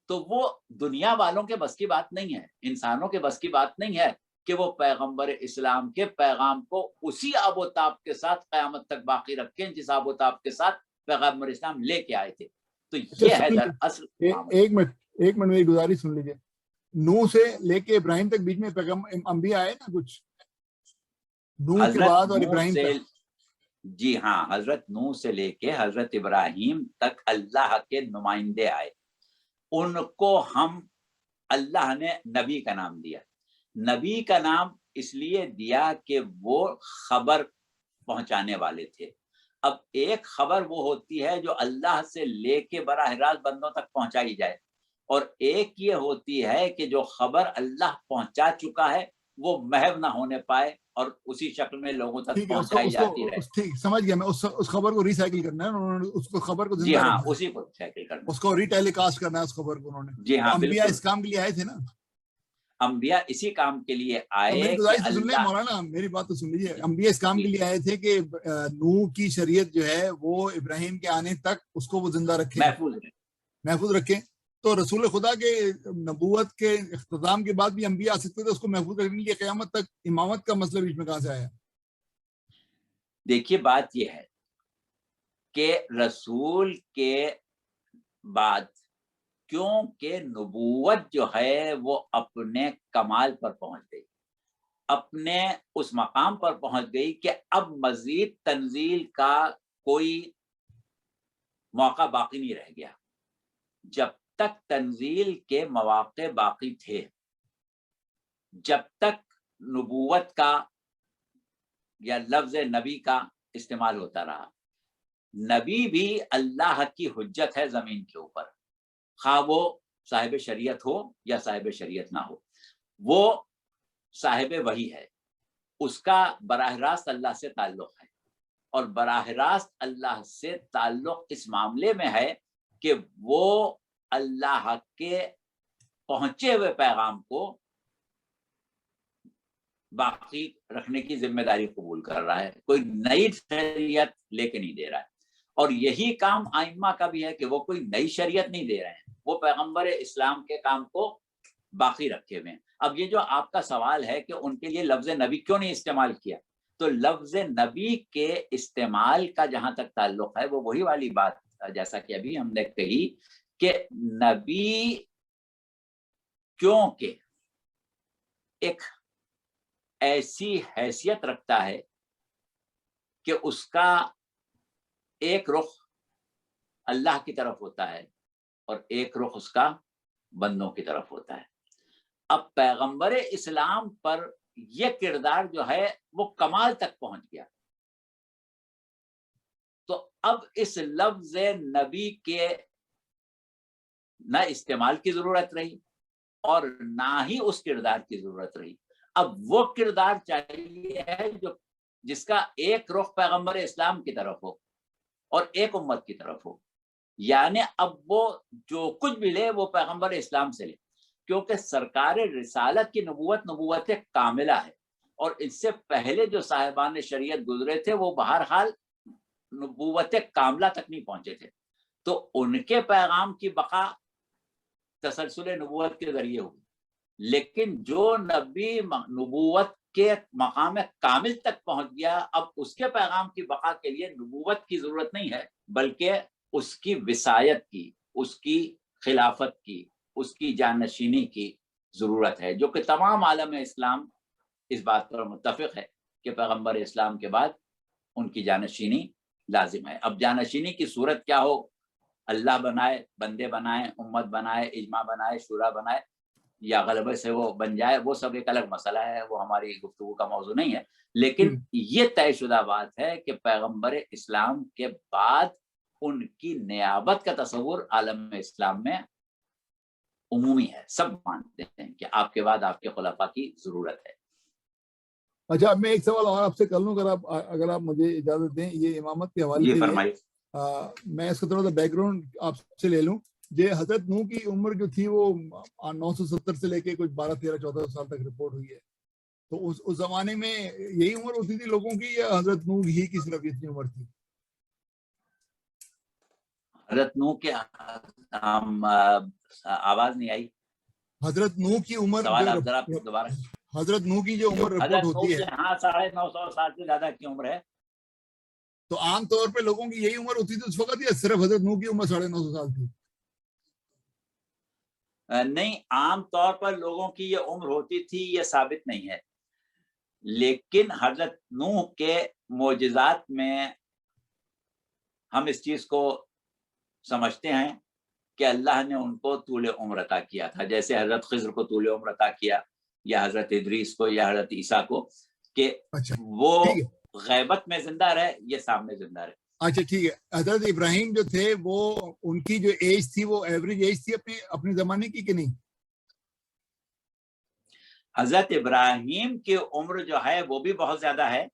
تو وہ دنیا والوں کے بس کی بات نہیں ہے، انسانوں کے بس کی بات نہیں ہے کہ وہ پیغمبر اسلام کے پیغام کو اسی آب و تاب کے ساتھ قیامت تک باقی رکھیں جس آب و تاب کے ساتھ پیغمبر اسلام لے کے آئے تھے. تو یہ ہے دراصل ایک منٹ میری گزارش سن لیجیے. نوح سے لے کے ابراہیم تک بیچ میں انبیاء آئے نا کچھ، نوح کے بعد اور ابراہیم تک. جی ہاں، حضرت نوح سے لے کے حضرت ابراہیم تک اللہ کے نمائندے آئے. ان کو ہم اللہ نے نبی کا نام دیا. نبی کا نام اس لیے دیا کہ وہ خبر پہنچانے والے تھے. اب ایک خبر وہ ہوتی ہے جو اللہ سے لے کے براہ راست بندوں تک پہنچائی جائے، اور ایک یہ ہوتی ہے کہ جو خبر اللہ پہنچا چکا ہے وہ محو نہ ہونے پائے اور اسی شکل میں لوگوں تک پہنچائی جاتی رہے. ٹھیک سمجھ گیا میں. اس خبر کو ریسائیکل کرنا ہے انہوں نے، اس کو خبر کو جی زندہ ہاں، رکھنا ہے، اسی کو ریسائیکل کرنا، اس کو ری ٹیلی کاسٹ کرنا ہے اس خبر کو انہوں نے. جی ہاں انبیاء بالکل. اس کام کے لیے آئے تھے نا. انبیاء اسی کام کے لیے تو آئے میری کہ گزارش تو سن لیں اللہ، مولانا، میری بات تو سن لیجیے. انبیاء اس کام کے لیے آئے تھے کہ نوح کی شریعت جو ہے وہ ابراہیم کے آنے تک اس کو وہ زندہ رکھیں، محفوظ رکھیں. تو رسول خدا کے نبوت کے اختتام کے بعد بھی انبیاء آ سکتے تھے اس کو محفوظ رکھنے کے لیے. قیامت تک امامت کا مسئلہ بیچ میں کہاں سے آیا؟ دیکھیے بات یہ ہے کہ رسول کے بعد کیونکہ نبوت جو ہے وہ اپنے کمال پر پہنچ گئی، اپنے اس مقام پر پہنچ گئی کہ اب مزید تنزیل کا کوئی موقع باقی نہیں رہ گیا. جب تک تنزیل کے مواقع باقی تھے، جب تک نبوت کا یا لفظ نبی کا استعمال ہوتا رہا، نبی بھی اللہ کی حجت ہے زمین کے اوپر، خواہ وہ صاحب شریعت ہو یا صاحب شریعت نہ ہو. وہ صاحب وحی ہے، اس کا براہ راست اللہ سے تعلق ہے، اور براہ راست اللہ سے تعلق اس معاملے میں ہے کہ وہ اللہ کے پہنچے ہوئے پیغام کو باقی رکھنے کی ذمہ داری قبول کر رہا ہے، کوئی نئی شریعت لے کے نہیں دے رہا ہے. اور یہی کام ائمہ کا بھی ہے کہ وہ کوئی نئی شریعت نہیں دے رہے ہیں، وہ پیغمبر اسلام کے کام کو باقی رکھے ہوئے ہیں. اب یہ جو آپ کا سوال ہے کہ ان کے لیے لفظ نبی کیوں نہیں استعمال کیا، تو لفظ نبی کے استعمال کا جہاں تک تعلق ہے وہ وہی والی بات جیسا کہ ابھی ہم نے کہی کہ نبی کیونکہ ایک ایسی حیثیت رکھتا ہے کہ اس کا ایک رخ اللہ کی طرف ہوتا ہے اور ایک رخ اس کا بندوں کی طرف ہوتا ہے. اب پیغمبر اسلام پر یہ کردار جو ہے وہ کمال تک پہنچ گیا، تو اب اس لفظ نبی کے نہ استعمال کی ضرورت رہی اور نہ ہی اس کردار کی ضرورت رہی. اب وہ کردار چاہیے ہے جو جس کا ایک رخ پیغمبر اسلام کی طرف ہو اور ایک امت کی طرف ہو. یعنی اب وہ جو کچھ بھی لے وہ پیغمبر اسلام سے لے, کیونکہ سرکار رسالت کی نبوت کاملہ ہے, اور اس سے پہلے جو صاحبان شریعت گزرے تھے وہ بہرحال نبوت کاملہ تک نہیں پہنچے تھے, تو ان کے پیغام کی بقا تسلسل نبوت کے ذریعے ہوگی. لیکن جو نبی نبوت کے مقام کامل تک پہنچ گیا, اب اس کے پیغام کی بقا کے لیے نبوت کی ضرورت نہیں ہے, بلکہ اس کی وصایت کی, اس کی خلافت کی, اس کی جانشینی کی ضرورت ہے, جو کہ تمام عالم اسلام اس بات پر متفق ہے کہ پیغمبر اسلام کے بعد ان کی جانشینی لازم ہے. اب جانشینی کی صورت کیا ہو, اللہ بنائے, بندے بنائے, امت بنائے, اجماع بنائے, شورا بنائے, یا غلبے سے وہ بن جائے, وہ سب ایک الگ مسئلہ ہے, وہ ہماری گفتگو کا موضوع نہیں ہے. لیکن یہ طے شدہ بات ہے کہ پیغمبر اسلام کے بعد ان کی نیابت کا تصور عالم اسلام میں عمومی ہے, سب مانتے ہیں کہ آپ کے بعد آپ کے خلفاء کی ضرورت ہے. اچھا, میں ایک سوال اور آپ سے کر لوں اگر آپ مجھے اجازت دیں, یہ امامت کے حوالے جی سے فرمائیے. میں اس کا تھوڑا سا بیک گراؤنڈ آپ سے لے لوں. یہ حضرت نوح کی عمر جو تھی وہ 970 سے لے کے کچھ 12 13 14 سال تک رپورٹ ہوئی ہے, تو اس زمانے میں یہی عمر ہوتی تھی لوگوں کی, یا حضرت نوح ہی کی صرف اتنی عمر تھی؟ حضرت نوح کے آواز نہیں آئی. حضرت نوح کی عمر سوال آپ ذرا دوبارہ. حضرت نوح کی جو عمر رپورٹ ہوتی ہے, ہاں 950 سال سے زیادہ کی عمر ہے. تو عام طور پہ لوگوں کی یہی عمر ہوتی تھی اس وقت, یا صرف حضرت نوح کی عمر 950 سال تھی؟ نہیں, عام طور پر لوگوں کی یہ عمر ہوتی تھی یہ ثابت نہیں ہے, لیکن حضرت نوح کے معجزات میں ہم اس چیز کو سمجھتے ہیں کہ اللہ نے ان کو طول عمر عطا کیا تھا, جیسے حضرت خضر کو طول عمر عطا کیا, یا حضرت ادریس کو, یا حضرت عیسیٰ کو, کہ وہ غیبت میں زندہ رہے, یہ سامنے زندہ رہے. اچھا ٹھیک ہے. حضرت ابراہیم جو تھے وہ ان کی جو ایج تھی وہ ایوریج ایج تھی اپنے زمانے کی کہ نہیں؟ حضرت ابراہیم کی عمر جو ہے وہ بھی بہت زیادہ ہے,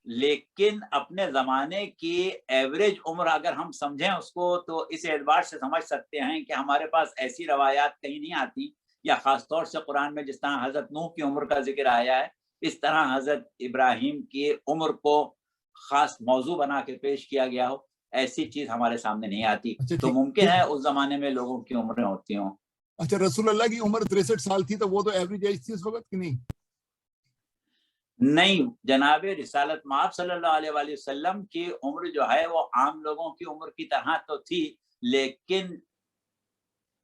لیکن اپنے زمانے کی ایوریج عمر اگر ہم سمجھیں اس کو, تو اس اعتبار سے سمجھ سکتے ہیں کہ ہمارے پاس ایسی روایات کہیں نہیں آتی, یا خاص طور سے قرآن میں جس طرح حضرت نوح کی عمر کا ذکر آیا ہے, اس طرح حضرت ابراہیم کی عمر کو خاص موضوع بنا کے پیش کیا گیا ہو, ایسی چیز ہمارے سامنے نہیں آتی. تو ممکن ہے اس زمانے میں لوگوں کی عمریں ہوتی ہوں. اچھا, رسول اللہ کی عمر 63 سال تھی, تو وہ تو ایوریج ایج تھی اس وقت کہ نہیں؟ نہیں, جناب رسالت مآب صلی اللہ علیہ وآلہ وسلم کی عمر جو ہے وہ عام لوگوں کی عمر کی طرح تو تھی, لیکن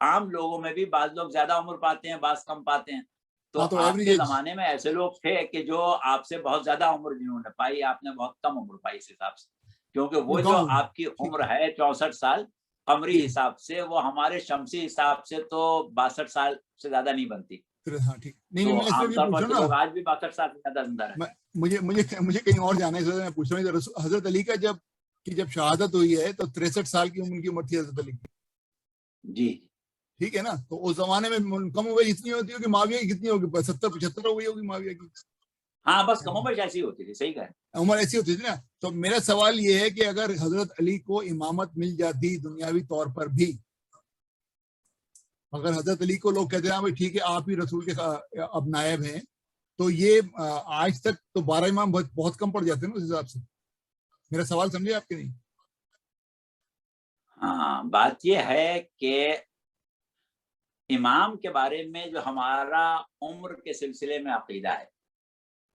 عام لوگوں میں بھی بعض لوگ زیادہ عمر پاتے ہیں, بعض کم پاتے ہیں. تو آپ کے زمانے میں ایسے لوگ تھے کہ جو آپ سے بہت زیادہ عمر جنہوں نے پائی, آپ نے بہت کم عمر پائی اس حساب سے, کیونکہ وہ جو آپ کی عمر ہے 64 سال قمری حساب سے, وہ ہمارے شمسی حساب سے تو 62 سال سے زیادہ نہیں بنتی. ہاں ٹھیک. نہیں, میں عام طور پر لوگ آج بھی 62 سال سے زیادہ زندہ رہے. مجھے کہیں اور جانا ہے, میں پوچھ رہا ہوں حضرت علی کا جب شہادت ہوئی ہے تو 63 سال کی عمر کی عمر تھی حضرت علی کی. جی ٹھیک ہے نا, تو اس زمانے میں کم عمر اتنی ہوتی ہوگی, معاویہ کی کتنی ہوگی, 70-75 ہو گئی ہوگی معاویہ کی. ہاں بس کم عمر ایسی ہوتی تھی, صحیح کہا, عمر ایسی ہوتی تھی نا. تو میرا سوال یہ ہے کہ اگر حضرت علی کو امامت مل جاتی دنیاوی طور پر بھی, اگر حضرت علی کو لوگ کہتے ہیں بھائی ٹھیک ہے آپ ہی رسول کے اب نائب ہیں, تو یہ آج تک تو 12 امام بہت کم پڑ جاتے ہیں نا اس حساب سے. میرا سوال سمجھے آپ کے نہیں؟ ہاں, بات یہ ہے کہ امام کے بارے میں جو ہمارا عمر کے سلسلے میں عقیدہ ہے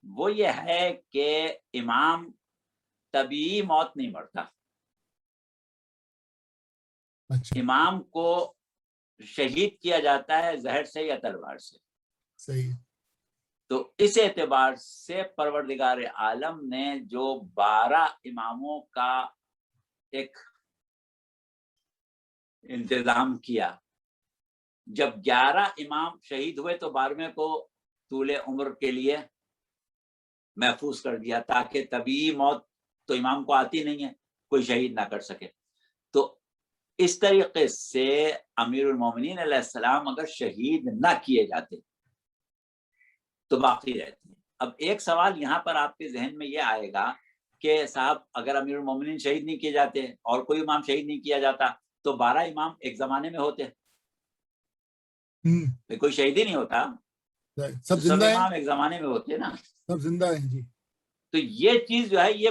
وہ یہ ہے کہ امام طبیعی موت نہیں مرتا. امام کو شہید کیا جاتا ہے زہر سے یا تلوار سے. صحیح. تو اس اعتبار سے پروردگار عالم نے جو 12 اماموں کا ایک انتظام کیا, جب 11 امام شہید ہوئے تو 12ویں کو طول عمر کے لیے محفوظ کر دیا, تاکہ طبیعی موت تو امام کو آتی نہیں ہے, کوئی شہید نہ کر سکے. تو اس طریقے سے امیر المومنین علیہ السلام اگر شہید نہ کیے جاتے تو باقی رہتے ہیں. اب ایک سوال یہاں پر آپ کے ذہن میں یہ آئے گا کہ صاحب اگر امیر المومنین شہید نہیں کیے جاتے اور کوئی امام شہید نہیں کیا جاتا تو 12 امام ایک زمانے میں ہوتے, کوئی شہید ہی نہیں ہوتا, سب زندہ امام ایک زمانے میں ہوتے نا, سب زندہ ہیں جی. تو یہ چیز جو ہے یہ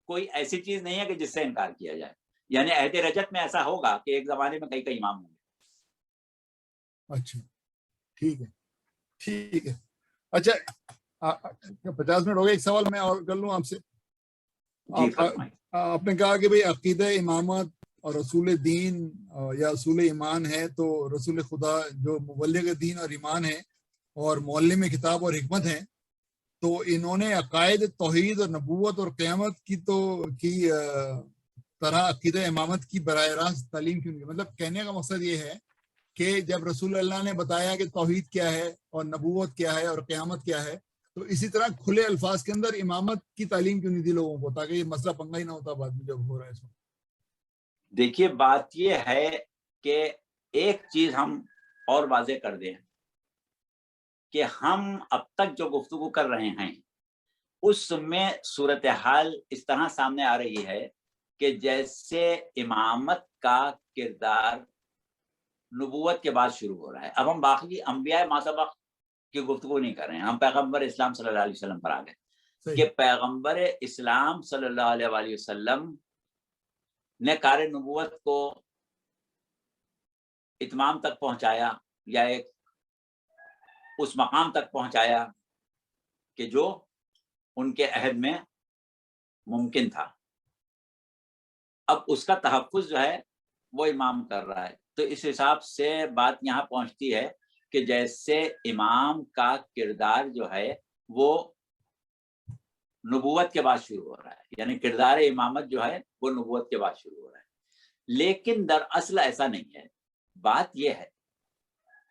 کوئی ایسی چیز نہیں ہے کہ جس سے انکار کیا جائے. یعنی عہد رجت میں ایسا ہوگا کہ ایک زمانے میں کئی امام ہوں گے. اچھا ٹھیک ہے ٹھیک ہے. اچھا 50 منٹ ہو گئے, ایک سوال میں اور کر لوں آپ سے. جی فرمائیں. آپ نے کہا کہ بھئی عقیدہ امامت اور رسول دین یا رسول ایمان ہے, تو رسول خدا جو مبلغ دین اور ایمان ہے اور معلم کتاب اور حکمت ہیں, تو انہوں نے عقائد توحید اور نبوت اور قیامت کی طرح عقیدہ امامت کی براہ راست تعلیم کیوں نہیں؟ مطلب کہنے کا مقصد یہ ہے کہ جب رسول اللہ نے بتایا کہ توحید کیا ہے اور نبوت کیا ہے اور قیامت کیا ہے, تو اسی طرح کھلے الفاظ کے اندر امامت کی تعلیم کیوں نہیں دی لوگوں کو, تاکہ یہ مسئلہ پنگا ہی نہ ہوتا بعد میں جب ہو رہا ہے اس وقت. دیکھیے بات یہ ہے کہ ایک چیز ہم اور واضح کر دیں کہ ہم اب تک جو گفتگو کر رہے ہیں اس میں صورتحال اس طرح سامنے آ رہی ہے کہ جیسے امامت کا کردار نبوت کے بعد شروع ہو رہا ہے. اب ہم باقی انبیاء ما سبق کی گفتگو نہیں کر رہے ہیں, ہم پیغمبر اسلام صلی اللہ علیہ وسلم پر آ گئے کہ پیغمبر اسلام صلی اللہ علیہ وآلہ وسلم نے کار نبوت کو اتمام تک پہنچایا یا ایک اس مقام تک پہنچایا کہ جو ان کے عہد میں ممکن تھا. اب اس کا تحفظ جو ہے وہ امام کر رہا ہے. تو اس حساب سے بات یہاں پہنچتی ہے کہ جیسے امام کا کردار جو ہے وہ نبوت کے بعد شروع ہو رہا ہے, یعنی کردار امامت جو ہے وہ نبوت کے بعد شروع ہو رہا ہے. لیکن دراصل ایسا نہیں ہے. بات یہ ہے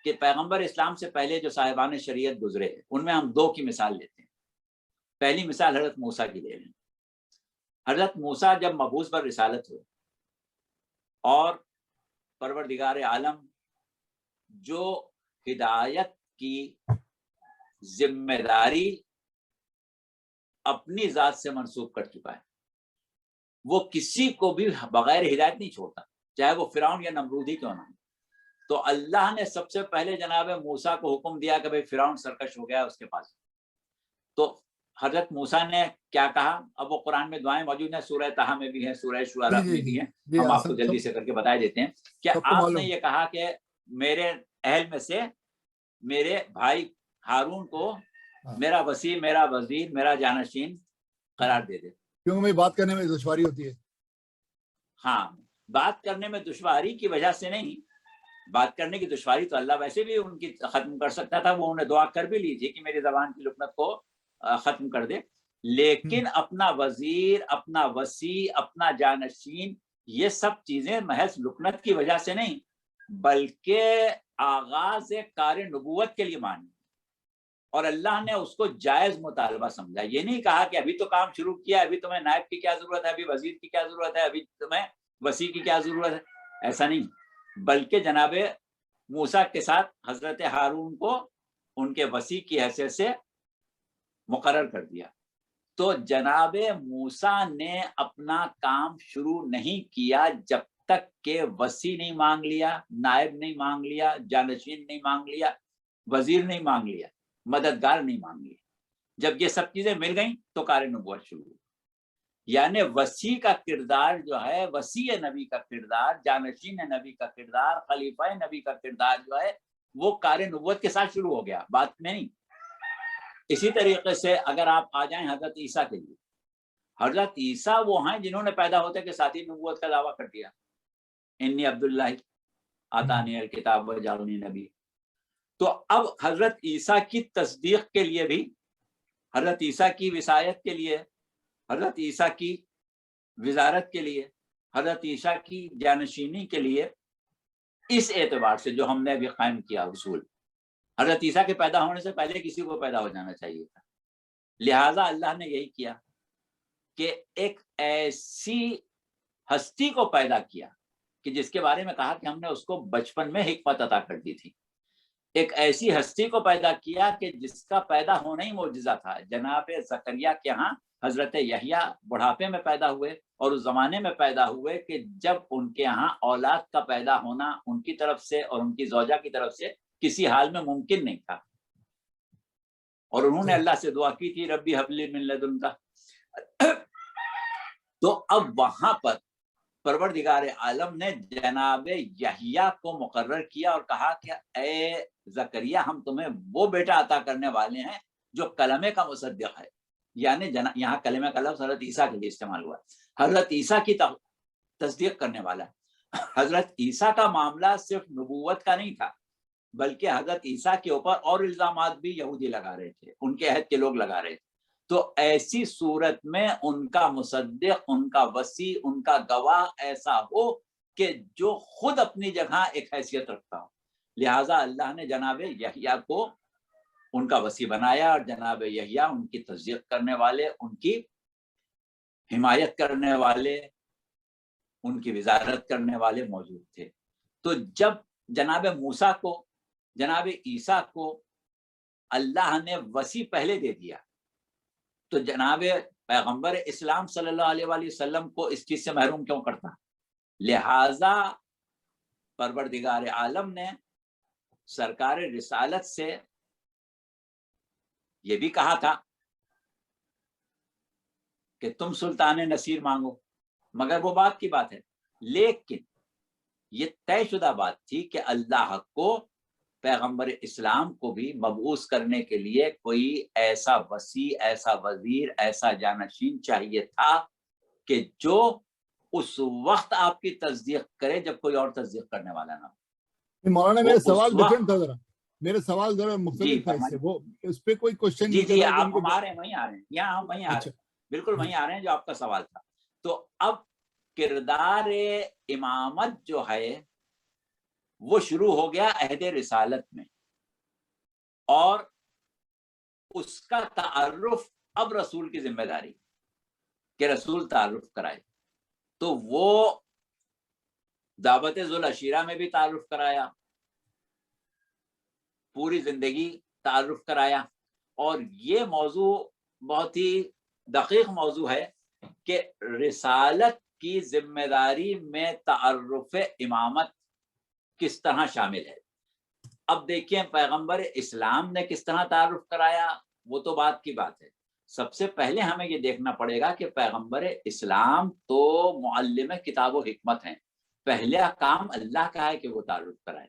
کہ پیغمبر اسلام سے پہلے جو صاحبان شریعت گزرے ہیں ان میں ہم 2 کی مثال لیتے ہیں. پہلی مثال حضرت موسیٰ کی لے لیں. حضرت موسیٰ جب مبعوث پر رسالت ہوئے اور پروردگار عالم جو ہدایت کی ذمہ داری اپنی ذات سے منسوب کر چکا ہے, وہ کسی کو بھی بغیر ہدایت نہیں چھوڑتا, چاہے وہ فرعون یا نمرود ہی کیوں نہ ہو. تو اللہ نے سب سے پہلے جناب موسیٰ کو حکم دیا کہ بھئی فرعون سرکش ہو گیا اس کے پاس. تو حضرت موسیٰ نے کیا کہا؟ اب وہ قرآن میں دعائیں موجود ہیں, سورہ طٰہٰ میں بھی ہیں, سورہ شعراء میں بھی ہیں, ہم آپ کو جلدی سے کر کے بتا دیتے ہیں کہ آپ نے یہ کہا کہ میرے اہل میں سے میرے بھائی ہارون کو میرا وسیع, میرا وزیر, میرا جانشین قرار دے دے. کیونکہ میں بات کرنے میں دشواری ہوتی ہے. ہاں, بات کرنے میں دشواری کی وجہ سے نہیں, بات کرنے کی دشواری تو اللہ ویسے بھی ان کی ختم کر سکتا تھا, وہ انہیں دعا کر بھی لی تھی کہ میری زبان کی لکنت کو ختم کر دے. لیکن اپنا وزیر, اپنا وسیع, اپنا جانشین, یہ سب چیزیں محض لکنت کی وجہ سے نہیں بلکہ آغاز کار نبوت کے لیے مانی, اور اللہ نے اس کو جائز مطالبہ سمجھا. یہ نہیں کہا کہ ابھی تو کام شروع کیا, ابھی تمہیں نائب کی کیا ضرورت ہے, ابھی وزیر کی کیا ضرورت ہے, ابھی تمہیں وسیع کی کیا ضرورت ہے, ایسا نہیں. بلکہ جناب موسیٰ کے ساتھ حضرت ہارون کو ان کے وسیع کی حیثیت سے مقرر کر دیا. تو جناب موسیٰ نے اپنا کام شروع نہیں کیا جب تک کہ وسیع نہیں مانگ لیا, نائب نہیں مانگ لیا, جانشین نہیں مانگ لیا, وزیر نہیں مانگ لیا, مددگار نہیں مانگ لیا. جب یہ سب چیزیں مل گئیں تو کار نبوت شروع ہوئی. یعنی وسیع کا کردار جو ہے, وسیع نبی کا کردار, جانشین نبی کا کردار, خلیفہ نبی کا کردار جو ہے وہ کار نبوت کے ساتھ شروع ہو گیا, بات میں نہیں. اسی طریقے سے اگر آپ آ جائیں حضرت عیسیٰ کے لیے, حضرت عیسیٰ وہ ہیں جنہوں نے پیدا ہوتے کے ساتھ ہی نبوت کا دعویٰ کر دیا, انی عبداللہ آتانی الکتاب وجعلنی نبی. تو اب حضرت عیسیٰ کی تصدیق کے لیے بھی, حضرت عیسیٰ کی وصایت کے لیے, حضرت عیسیٰ کی وزارت کے لیے, حضرت عیسیٰ کی جانشینی کے لیے, اس اعتبار سے جو ہم نے ابھی قائم کیا اصول, حضرت عیسیٰ کے پیدا ہونے سے پہلے کسی کو پیدا ہو جانا چاہیے تھا. لہٰذا اللہ نے یہی کیا کہ ایک ایسی ہستی کو پیدا کیا کہ جس کے بارے میں کہا کہ ہم نے اس کو بچپن میں حکمت عطا کر دی تھی. ایک ایسی ہستی کو پیدا کیا کہ جس کا پیدا ہونا ہی معجزہ تھا. جناب زکریا کے ہاں حضرت یحییٰ بڑھاپے میں پیدا ہوئے اور اس زمانے میں پیدا ہوئے کہ جب ان کے ہاں اولاد کا پیدا ہونا ان کی طرف سے اور ان کی زوجہ کی طرف سے کسی حال میں ممکن نہیں تھا. اور انہوں نے اللہ سے دعا کی تھی ربی حب لی من لدنک. تو اب وہاں پر پروردگار عالم نے جناب یحییٰ کو مقرر کیا اور کہا کہ اے زکریا ہم تمہیں وہ بیٹا عطا کرنے والے ہیں جو کلمے کا مصدق ہے. یعنی یہاں کلمے کا لفظ حضرت عیسیٰ کے لیے استعمال ہوا. حضرت عیسیٰ کی تصدیق کرنے والا. حضرت عیسیٰ کا معاملہ صرف نبوت کا نہیں تھا بلکہ حضرت عیسیٰ کے اوپر اور الزامات بھی یہودی لگا رہے تھے, ان کے عہد کے لوگ لگا رہے تھے. تو ایسی صورت میں ان کا مصدق, ان کا وصی, ان کا گواہ ایسا ہو کہ جو خود اپنی جگہ ایک حیثیت رکھتا ہو. لہٰذا اللہ نے جناب یحییٰ کو ان کا وصی بنایا اور جناب یحییٰ ان کی تصدیق کرنے والے, ان کی حمایت کرنے والے, ان کی وزارت کرنے والے موجود تھے. تو جب جناب موسیٰ کو, جناب عیسیٰ کو اللہ نے وصی پہلے دے دیا تو جناب پیغمبر اسلام صلی اللہ علیہ وآلہ وسلم کو اس چیز سے محروم کیوں کرتا؟ لہذا پروردگار عالم نے سرکار رسالت سے یہ بھی کہا تھا کہ تم سلطان نصیر مانگو, مگر وہ بات کی بات ہے. لیکن یہ طے شدہ بات تھی کہ اللہ کو پیغمبر اسلام کو بھی مبعوث کرنے کے لیے کوئی ایسا وصی, ایسا وزیر, ایسا جانشین چاہیے تھا کہ جو اس وقت آپ کی تصدیق کرے جب کوئی اور تصدیق کرنے والا نہ ہو. مولانا میرا سوال ڈفرینٹ تھا, میرا سوال ذرا مختلف تھا اس سے. وہ اس پہ کوئی کوشچن نہیں جی آپ ہم آ رہے ہیں, وہیں آ رہے ہیں, یہاں ہم وہیں آ رہے ہیں, بالکل وہیں آ رہے ہیں جو آپ کا سوال تھا. تو اب کردار امامت جو ہے وہ شروع ہو گیا عہد رسالت میں, اور اس کا تعارف اب رسول کی ذمہ داری کہ رسول تعارف کرائے. تو وہ دعوت ذوالعشیرہ میں بھی تعارف کرایا, پوری زندگی تعارف کرایا. اور یہ موضوع بہت ہی دقیق موضوع ہے کہ رسالت کی ذمہ داری میں تعارف امامت کس طرح شامل ہے. اب دیکھیں پیغمبر اسلام نے کس طرح تعارف کرایا, وہ تو بات کی بات ہے. سب سے پہلے ہمیں یہ دیکھنا پڑے گا کہ پیغمبر اسلام تو معلم کتاب و حکمت ہیں, پہلا کام اللہ کا ہے کہ وہ تعارف کرائے.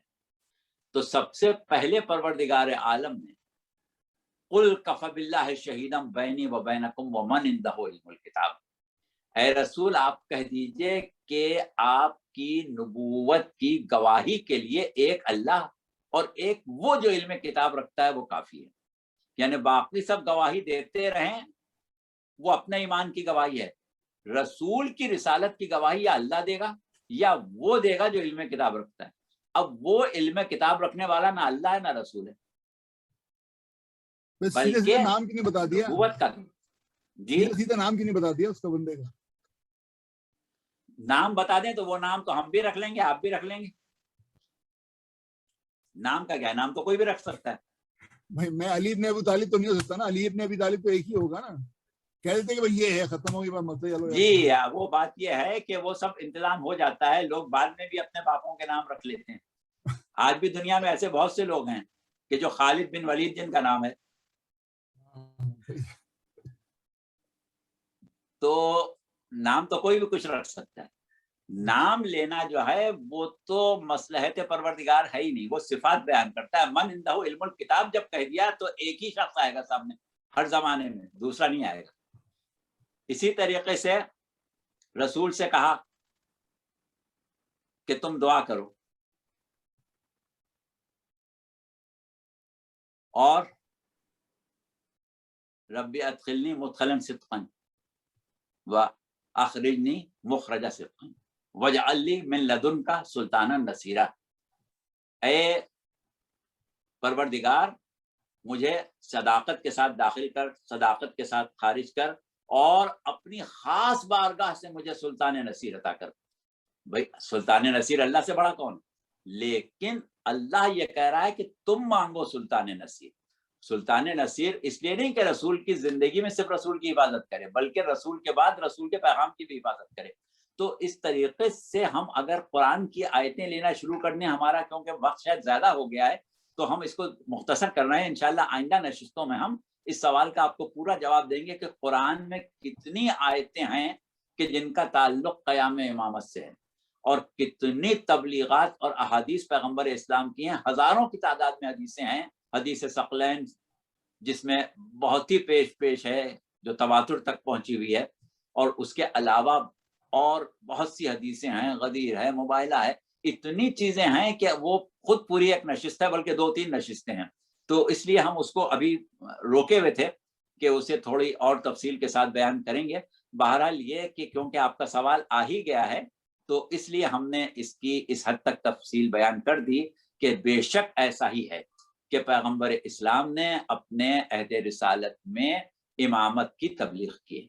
تو سب سے پہلے پروردگار عالم نے قل کفی باللہ شہیدا بینی و بینکم ومن عندہ علم الکتاب, اے رسول آپ کہہ دیجئے کہ آپ کی نبوت کی گواہی کے لیے ایک اللہ اور ایک وہ جو علم کتاب رکھتا ہے وہ کافی ہے. یعنی باقی سب گواہی دیتے رہیں, وہ اپنے ایمان کی گواہی ہے. رسول کی رسالت کی گواہی یا اللہ دے گا یا وہ دے گا جو علم کتاب رکھتا ہے. اب وہ علم کتاب رکھنے والا نہ اللہ ہے نہ رسول ہے, بلکہ نام کی نہیں بتا دیا, نبوت کا. جی سیدھا نام کی نہیں بتا دیا اس کا بندے کا. نام بتا دیں تو وہ نام تو ہم بھی رکھ لیں گے, آپ بھی رکھ لیں گے. نام کا کیا, نام تو کوئی بھی رکھ سکتا ہے. بھائی میں علی ابن ابی طالب تو نہیں ہو سکتا نا, علی ابن ابی طالب تو ایک ہی ہوگا نا. کہہ دیتے کہ بھائی یہ ہے, ختم ہو گئی بات, مسئلہ. جی وہ بات یہ ہے کہ وہ سب انتظام ہو جاتا ہے, لوگ بعد میں بھی اپنے باپوں کے نام رکھ لیتے ہیں. آج بھی دنیا میں ایسے بہت سے لوگ ہیں کہ جو خالد بن ولید جن کا نام ہے, تو نام تو کوئی بھی کچھ رکھ سکتا ہے. نام لینا جو ہے وہ تو مصلحت پروردگار ہے ہی نہیں, وہ صفات بیان کرتا ہے. من عندہ علم الکتاب جب کہہ دیا تو ایک ہی شخص آئے گا سامنے ہر زمانے میں, دوسرا نہیں آئے گا. اسی طریقے سے رسول سے کہا کہ تم دعا کرو, اور ربی ادخلنی مدخلا صدقا واخرجنی مخرج صدقا واجعل لی من لدنک سلطانا نصیرا. اے پروردگار مجھے صداقت کے ساتھ داخل کر, صداقت کے ساتھ خارج کر, اور اپنی خاص بارگاہ سے مجھے سلطان نصیر عطا کر. بھائی سلطان نصیر اللہ سے بڑا کون؟ لیکن اللہ یہ کہہ رہا ہے کہ تم مانگو سلطان نصیر. سلطان نصیر اس لیے نہیں کہ رسول کی زندگی میں صرف رسول کی حفاظت کرے، بلکہ رسول کے بعد رسول کے پیغام کی بھی حفاظت کرے. تو اس طریقے سے ہم اگر قرآن کی آیتیں لینا شروع کرنے، ہمارا کیونکہ وقت شاید زیادہ ہو گیا ہے تو ہم اس کو مختصر کر رہے ہیں. انشاءاللہ آئندہ نشستوں میں ہم اس سوال کا آپ کو پورا جواب دیں گے کہ قرآن میں کتنی آیتیں ہیں کہ جن کا تعلق قیام امامت سے ہے، اور کتنی تبلیغات اور احادیث پیغمبر اسلام کی ہیں. ہزاروں کی تعداد میں حدیثیں ہیں. حدیث ثقلین جس میں بہت ہی پیش ہے جو تواتر تک پہنچی ہوئی ہے، اور اس کے علاوہ اور بہت سی حدیثیں ہیں، غدیر ہے، مباہلہ ہے. اتنی چیزیں ہیں کہ وہ خود پوری ایک نشست ہے، بلکہ 2-3 نشستیں ہیں. تو اس لیے ہم اس کو ابھی روکے ہوئے تھے کہ اسے تھوڑی اور تفصیل کے ساتھ بیان کریں گے. بہرحال یہ کہ کیونکہ آپ کا سوال آ ہی گیا ہے تو اس لیے ہم نے اس کی اس حد تک تفصیل بیان کر دی کہ بے شک ایسا ہی ہے کہ پیغمبر اسلام نے اپنے عہد رسالت میں امامت کی تبلیغ کی.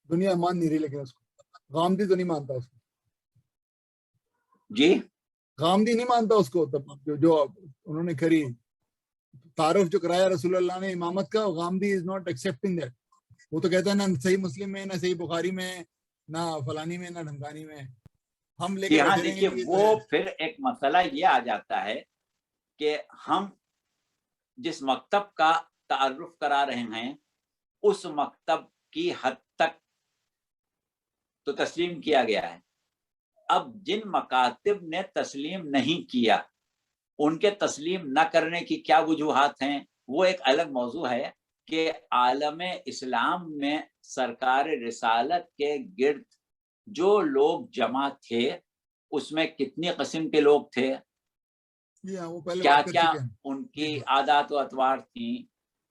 دنیا مان نہیں رہی، لیکن اس کو غامدی تو نہیں مانتا اس کو. جی غامدی نہیں مانتا اس کو. جو انہوں نے کری تعارف جو کرایا رسول اللہ نے امامت کا، Ghamidi is not accepting that. وہ تو کہتا ہے نہ صحیح مسلم میں، نہ صحیح بخاری میں، نہ فلانی میں، نہ ڈھمکانی میں. ہم لے کے ہاں بیٹھے رہیں دیکھیے، گے. وہ پھر ایک مسئلہ یہ آ جاتا ہے کہ ہم جس مکتب کا تعارف کرا رہے ہیں اس مکتب کی حد تک تو تسلیم کیا گیا ہے. اب جن مکاتب نے تسلیم نہیں کیا ان کے تسلیم نہ کرنے کی کیا وجوہات ہیں وہ ایک الگ موضوع ہے کہ عالم اسلام میں سرکار رسالت کے گرد جو لوگ جمع تھے اس میں کتنی قسم کے لوگ تھے، کیا کیا ان کی عادات و اطوار تھیں،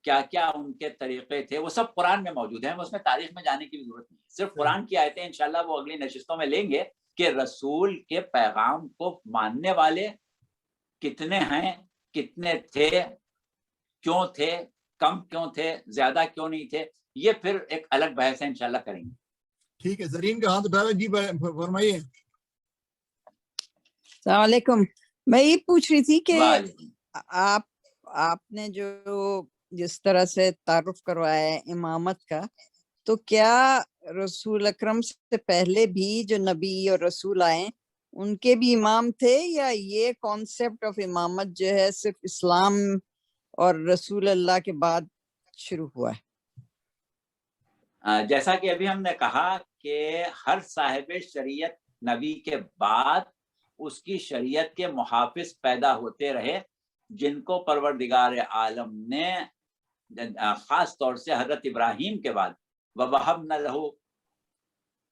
کیا کیا ان کے طریقے تھے، وہ سب قرآن میں موجود ہیں. اس میں تاریخ میں جانے کی بھی ضرورت نہیں ہے. صرف قرآن کی آیتیں انشاءاللہ وہ اگلی نشستوں میں لیں گے کہ رسول کے پیغام کو ماننے والے کتنے ہیں، کتنے تھے، کیوں تھے، کم کیوں تھے، زیادہ کیوں نہیں تھے. یہ پھر ایک الگ بحث ہے، انشاءاللہ کریں گے. ٹھیک ہے. زرین کا ہاتھ اٹھا. جی فرمائیے. السلام علیکم. میں یہ پوچھ رہی تھی کہ آپ نے جو جس طرح سے تعارف کروایا ہے امامت کا، تو کیا رسول اکرم سے پہلے بھی جو نبی اور رسول آئے ان کے بھی امام تھے، یا یہ کانسیپٹ آف امامت جو ہے صرف اسلام اور رسول اللہ کے بعد شروع ہوا ہے؟ جیسا کہ ابھی ہم نے کہا کہ ہر صاحب شریعت نبی کے بعد اس کی شریعت کے محافظ پیدا ہوتے رہے، جن کو پروردگار عالم نے خاص طور سے حضرت ابراہیم کے بعد وَوَهَبْنَا لَهُ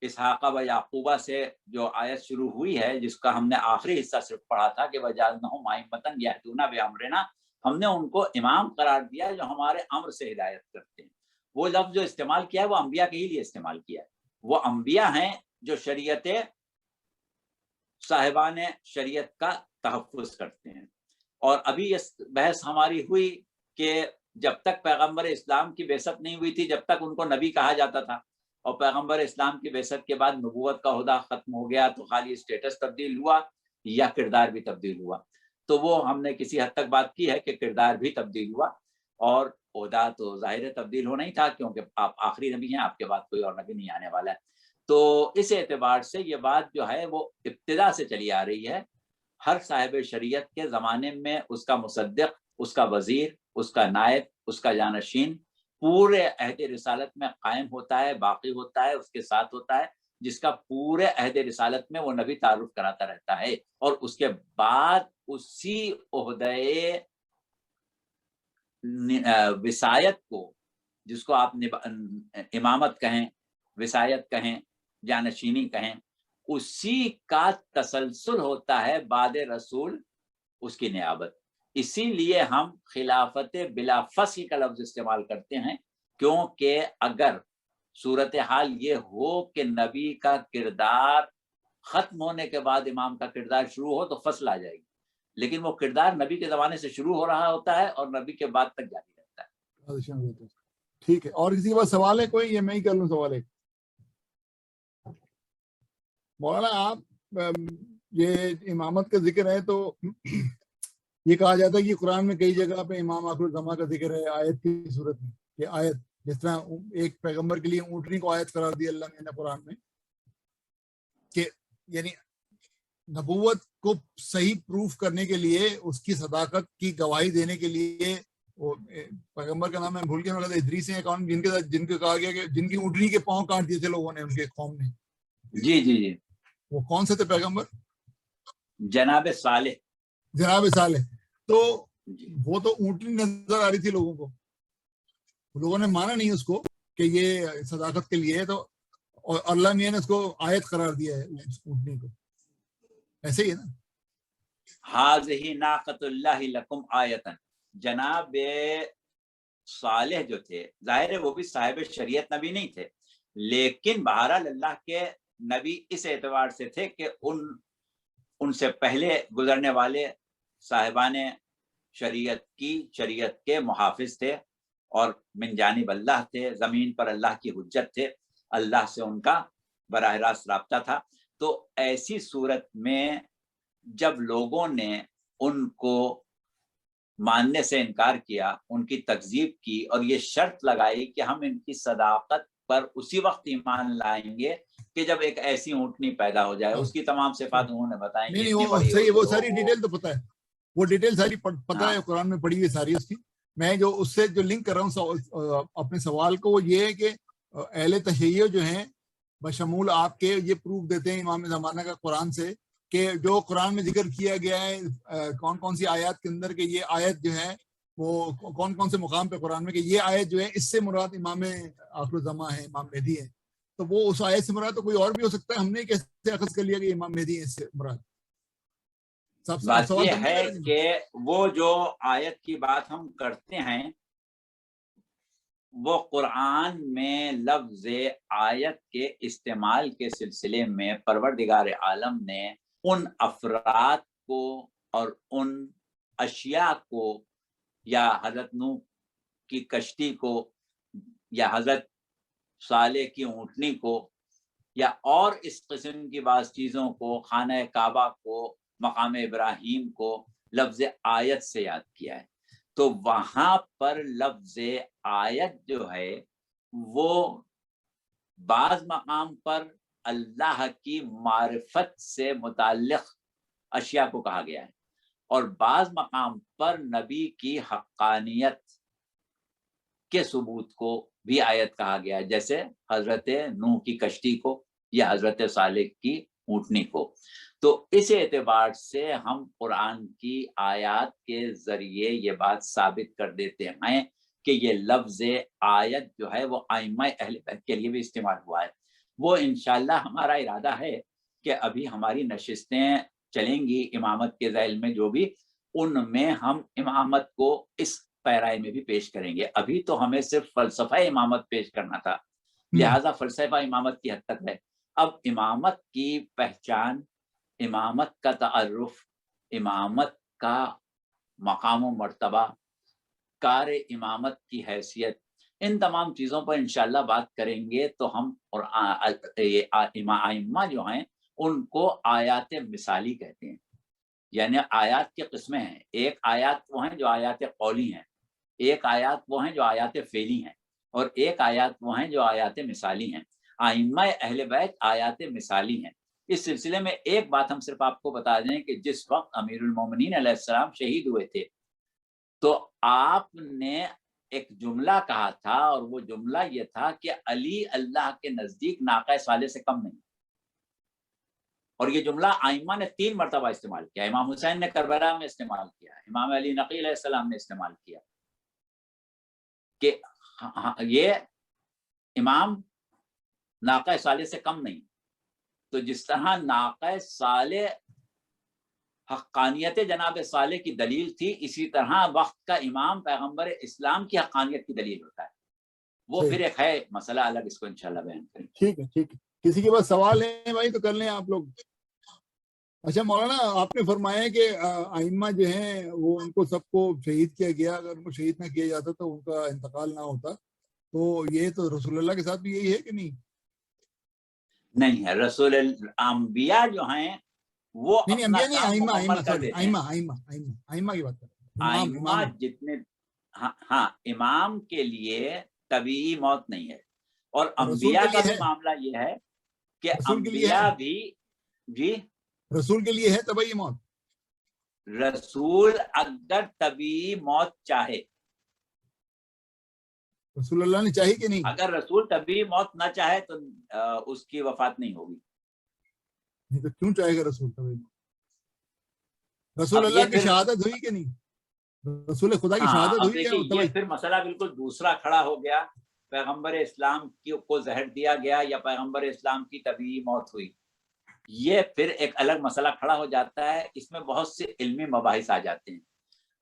اسحاق و یعقوبہ سے جو آیت شروع ہوئی ہے، جس کا ہم نے آخری حصہ صرف پڑھا تھا کہ وَجَعَلْنَاهُمْ أَئِمَّةً يَهْدُونَ بِأَمْرِنَا، ہم نے ان کو امام قرار دیا جو ہمارے امر سے ہدایت کرتے ہیں. وہ لفظ جو استعمال کیا ہے وہ انبیاء کے ہی لیے استعمال کیا ہے. وہ انبیاء ہیں جو شریعت صاحبان شریعت کا تحفظ کرتے ہیں. اور ابھی یہ بحث ہماری ہوئی کہ جب تک پیغمبر اسلام کی بعثت نہیں ہوئی تھی جب تک ان کو نبی کہا جاتا تھا، اور پیغمبر اسلام کی بعثت کے بعد نبوت کا عہدہ ختم ہو گیا تو خالی اسٹیٹس تبدیل ہوا یا کردار بھی تبدیل ہوا. تو وہ ہم نے کسی حد تک بات کی ہے کہ کردار بھی تبدیل ہوا، اور عہدہ تو ظاہر تبدیل ہونا ہی تھا کیونکہ آپ آخری نبی ہیں، آپ کے بعد کوئی اور نبی نہیں آنے والا ہے. تو اس اعتبار سے یہ بات جو ہے وہ ابتدا سے چلی آ رہی ہے. ہر صاحب شریعت کے زمانے میں اس کا مصدق، اس کا وزیر، اس کا نائب، اس کا جانشین پورے عہد رسالت میں قائم ہوتا ہے، باقی ہوتا ہے، اس کے ساتھ ہوتا ہے، جس کا پورے عہد رسالت میں وہ نبی تعارف کراتا رہتا ہے. اور اس کے بعد اسی عہدے وصایت کو، جس کو آپ امامت کہیں، وصایت کہیں، جانشینی کہیں، اسی کا تسلسل ہوتا ہے بعد رسول اس کی نیابت. اسی لیے ہم خلافت بلا فصل کا لفظ استعمال کرتے ہیں، کیونکہ اگر صورتحال یہ ہو کہ نبی کا کردار ختم ہونے کے بعد امام کا کردار شروع ہو تو فصل آ جائے گی، لیکن وہ کردار نبی کے زمانے سے شروع ہو رہا ہوتا ہے اور نبی کے بعد تک جاری رہتا ہے. ٹھیک ہے, اور کسی کے پاس سوال ہے کوئی, یا میں ہی کر لوں سوال ایک؟ مولانا آپ یہ امامت کا ذکر ہے تو یہ کہا جاتا ہے کہ قرآن میں کئی جگہ پہ امام آخر الزمان کا ذکر ہے آیت کی صورت میں, کہ آیت جس طرح ایک پیغمبر کے لیے اونٹنی کو آیت قرار دی اللہ نے قرآن میں, کہ یعنی نبوت کو صحیح پروف کرنے کے لیے, اس کی صداقت کی گواہی دینے کے لیے, وہ پیغمبر کا نام ہے بھول گیا, ادریس ہیں کون, جن کے کہا گیا کہ جن کی اونٹنی کے پاؤں کاٹ دیے تھے لوگوں نے, ان کے قوم نے. جی جی جی, وہ کون سے تھے پیغمبر؟ جناب صالح. جناب صالح. تو جی. وہ تو اونٹنی نظر آ رہی تھی لوگوں کو, لوگوں نے مانا نہیں اس کو کہ یہ صداقت کے لیے ہے, تو اور اللہ میاں نے اس کو آیت قرار دیا ہے اونٹنی کو. ایسے ہی ہے نا, حاذہ ناقۃ اللہ لکم آیتن. جناب صالح جو تھے, ظاہر ہے وہ بھی صاحب شریعت نبی نہیں تھے, لیکن بہرحال اللہ کے نبی اس اعتبار سے تھے کہ ان سے پہلے گزرنے والے صاحبان شریعت کے محافظ تھے, اور من جانب اللہ تھے, زمین پر اللہ کی حجت تھے, اللہ سے ان کا براہ راست رابطہ تھا. تو ایسی صورت میں جب لوگوں نے ان کو ماننے سے انکار کیا, ان کی تکذیب کی, اور یہ شرط لگائی کہ ہم ان کی صداقت پر اسی وقت ایمان لائیں گے کہ جب ایک ایسی اونٹنی پیدا ہو جائے, اس کی تمام صفات انہوں نے بتائیں. نہیں وہ صحیح, وہ ساری ڈیٹیل تو پتہ ہے, وہ ڈیٹیل ساری پتہ ہے, قرآن میں پڑھی ہوئی ساری اس کی. میں جو اس سے جو لنک کر رہا ہوں اپنے سوال کو, وہ یہ ہے کہ اہل تشیع جو ہیں بشمول آپ کے, یہ پروف دیتے ہیں امام زمانہ کا قرآن سے, کہ جو قرآن میں ذکر کیا گیا ہے کون کون سی آیات کے اندر, کہ یہ آیت جو ہے وہ کون کون سے مقام پہ قرآن میں, کہ یہ آیت جو ہے اس سے مراد امام آخر الزمان ہے, امام مہدی ہے. تو وہ اس آیت سے مراد تو کوئی اور بھی ہو سکتا ہے, ہم نے کیسے اخذ کر لیا کہ امام مہدی ہے اس سے مراد؟ بات یہ ہے کہ وہ جو آیت کی بات ہم کرتے ہیں, وہ قرآن میں لفظ آیت کے استعمال کے سلسلے میں پروردگار عالم نے ان افراد کو اور ان اشیاء کو, یا حضرت نوح کی کشتی کو, یا حضرت صالح کی اونٹنی کو, یا اور اس قسم کی بعض چیزوں کو, خانہ کعبہ کو, مقام ابراہیم کو لفظ آیت سے یاد کیا ہے. تو وہاں پر لفظ آیت جو ہے وہ بعض مقام پر اللہ کی معرفت سے متعلق اشیاء کو کہا گیا ہے, اور بعض مقام پر نبی کی حقانیت کے ثبوت کو بھی آیت کہا گیا ہے, جیسے حضرت نوح کی کشتی کو یا حضرت صالح کی اونٹنی کو. تو اس اعتبار سے ہم قرآن کی آیات کے ذریعے یہ بات ثابت کر دیتے ہیں کہ یہ لفظ آیت جو ہے وہ ائمہ اہل بیت کے لیے بھی استعمال ہوا ہے. وہ انشاءاللہ ہمارا ارادہ ہے کہ ابھی ہماری نشستیں چلیں گی امامت کے ذیل میں جو بھی, ان میں ہم امامت کو اس پیرائے میں بھی پیش کریں گے. ابھی تو ہمیں صرف فلسفہ امامت پیش کرنا تھا, لہذا فلسفہ امامت کی حد تک ہے. اب امامت کی پہچان, امامت کا تعارف, امامت کا مقام و مرتبہ, کار امامت کی حیثیت, ان تمام چیزوں پر انشاءاللہ بات کریں گے. تو ہم اور ائمہ جو ہیں ان کو آیات مثالی کہتے ہیں. یعنی آیات کی قسمیں ہیں, ایک آیات وہ ہیں جو آیات قولی ہیں, ایک آیات وہ ہیں جو آیات فعلی ہیں, اور ایک آیات وہ ہیں جو آیات مثالی ہیں. ائمہ اہل بیت آیات مثالی ہیں. اس سلسلے میں ایک بات ہم صرف آپ کو بتا دیں کہ جس وقت امیر المومنین علیہ السلام شہید ہوئے تھے, تو آپ نے ایک جملہ کہا تھا, اور وہ جملہ یہ تھا کہ علی اللہ کے نزدیک ناقہ صالح سے کم نہیں. اور یہ جملہ ائمہ نے 3 مرتبہ استعمال کیا. امام حسین نے کربلا میں استعمال کیا, امام علی نقی علیہ السلام نے استعمال کیا, کہ یہ امام ناقہ صالح سے کم نہیں. تو جس طرح ناقہ صالح حقانیت جناب صالح کی دلیل تھی, اسی طرح وقت کا امام پیغمبر اسلام کی حقانیت کی دلیل ہوتا ہے. وہ پھر ایک ہے مسئلہ الگ, اس کو انشاءاللہ بیان کریں. ٹھیک ہے, ٹھیک ہے. کسی کے پاس سوال ہے بھائی تو کر لیں آپ لوگ. اچھا مولانا, آپ نے فرمایا کہ ائمہ جو ہیں وہ ان کو سب کو شہید کیا گیا, اگر ان کو شہید نہ کیا جاتا تو ان کا انتقال نہ ہوتا. تو یہ تو رسول اللہ کے ساتھ بھی یہی ہے کہ نہیں؟ نہیں ہے، رسول انبیاء جو ہیں وہ نہیں اپنا انبیاء نہیں، کام ائمہ مکمل کر دیتے ہیں۔ ائمہ کی بات کر رہا ہوں، ائمہ امام۔ جتنے، ہاں امام کے لیے طبیعی موت نہیں ہے، اور رسول انبیاء کے کا لیے بھی ہے، معاملہ یہ ہے کہ رسول کے لیے ہے، انبیاء بھی، جی رسول کے لیے ہے طبعی موت۔ رسول اگر طبیعی موت چاہے، رسول اللہ نے چاہی کہ نہیں؟ اگر رسول طبیعی موت نہ چاہے تو اس کی وفات نہیں ہوگی۔ نہیں تو کیوں چاہے گا رسول طبعی موت؟ رسول اب اللہ یہ کی پھر، شہادت ہوئی کہ نہیں؟ رسول خدا کی ہاں شہادت اب ہوئی کیا دیکھیے طبعی؟ یہ پھر مسئلہ بالکل دوسرا کھڑا ہو گیا، پیغمبر اسلام کو زہر دیا گیا یا پیغمبر اسلام کی طبیعی موت ہوئی، یہ پھر ایک الگ مسئلہ کھڑا ہو جاتا ہے، اس میں بہت سے علمی مباحث آ جاتے ہیں۔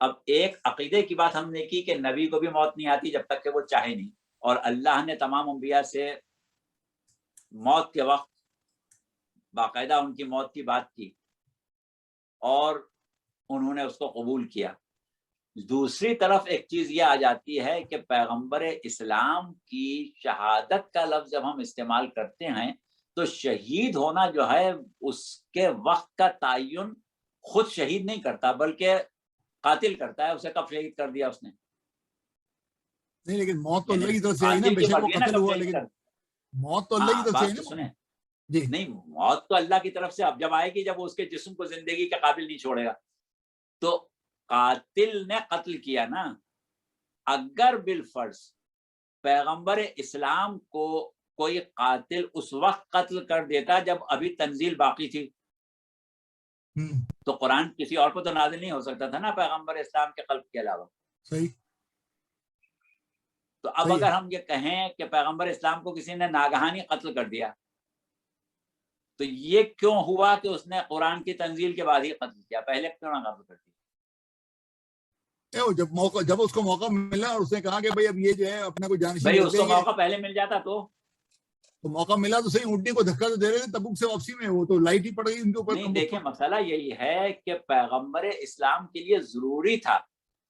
اب ایک عقیدے کی بات ہم نے کی کہ نبی کو بھی موت نہیں آتی جب تک کہ وہ چاہے نہیں، اور اللہ نے تمام انبیاء سے موت کے وقت باقاعدہ ان کی موت کی بات کی اور انہوں نے اس کو قبول کیا۔ دوسری طرف ایک چیز یہ آ جاتی ہے کہ پیغمبر اسلام کی شہادت کا لفظ جب ہم استعمال کرتے ہیں تو شہید ہونا جو ہے اس کے وقت کا تعین خود شہید نہیں کرتا بلکہ قاتل کرتا ہے، اسے کب شہید کر دیا اس نے؟ نہیں لیکن موت تو اللہ یعنی کی طرف سے آئی نا، قاتل بے کی شک وہ مرضی ہے نا قتل کب ہوا، شہید لیکن کر، موت تو اللہ کی ہاں طرف سے آئی بات نا۔ تو سنیں، جی نہیں موت تو اللہ کی طرف سے اب جب آئے گی جب وہ اس کے جسم کو زندگی کے قابل نہیں چھوڑے گا، تو قاتل نے قتل کیا نا۔ اگر بالفرض پیغمبر اسلام کو کوئی قاتل اس وقت قتل کر دیتا جب ابھی تنزیل باقی تھی، تو قرآن کسی اور کو تو نازل نہیں ہو سکتا تھا نا پیغمبر اسلام کے قلب کے علاوہ۔ صحیح، تو اب صحیح ہے۔ اگر ہم یہ کہیں کہ پیغمبر اسلام کو کسی نے ناگہانی قتل کر دیا تو یہ کیوں ہوا کہ اس نے قرآن کی تنزیل کے بعد ہی قتل کیا، پہلے کیوں نہ قتل کر دیا؟ جب اس کو موقع ملا اور اس نے کہا کہ بھائی اب یہ جو ہے اپنا کوئی جانشین بھائی کر اس دیں کو گے، موقع پہلے مل جاتا تو موقع ملا تو صحیح، اونٹنی کو دھکا تو دے رہے تھے تبوک سے واپسی میں، وہ تو لائٹ ہی پڑ گئی ان کے اوپر۔ نہیں، دیکھیں مسئلہ یہی ہے کہ پیغمبر اسلام کے لیے ضروری تھا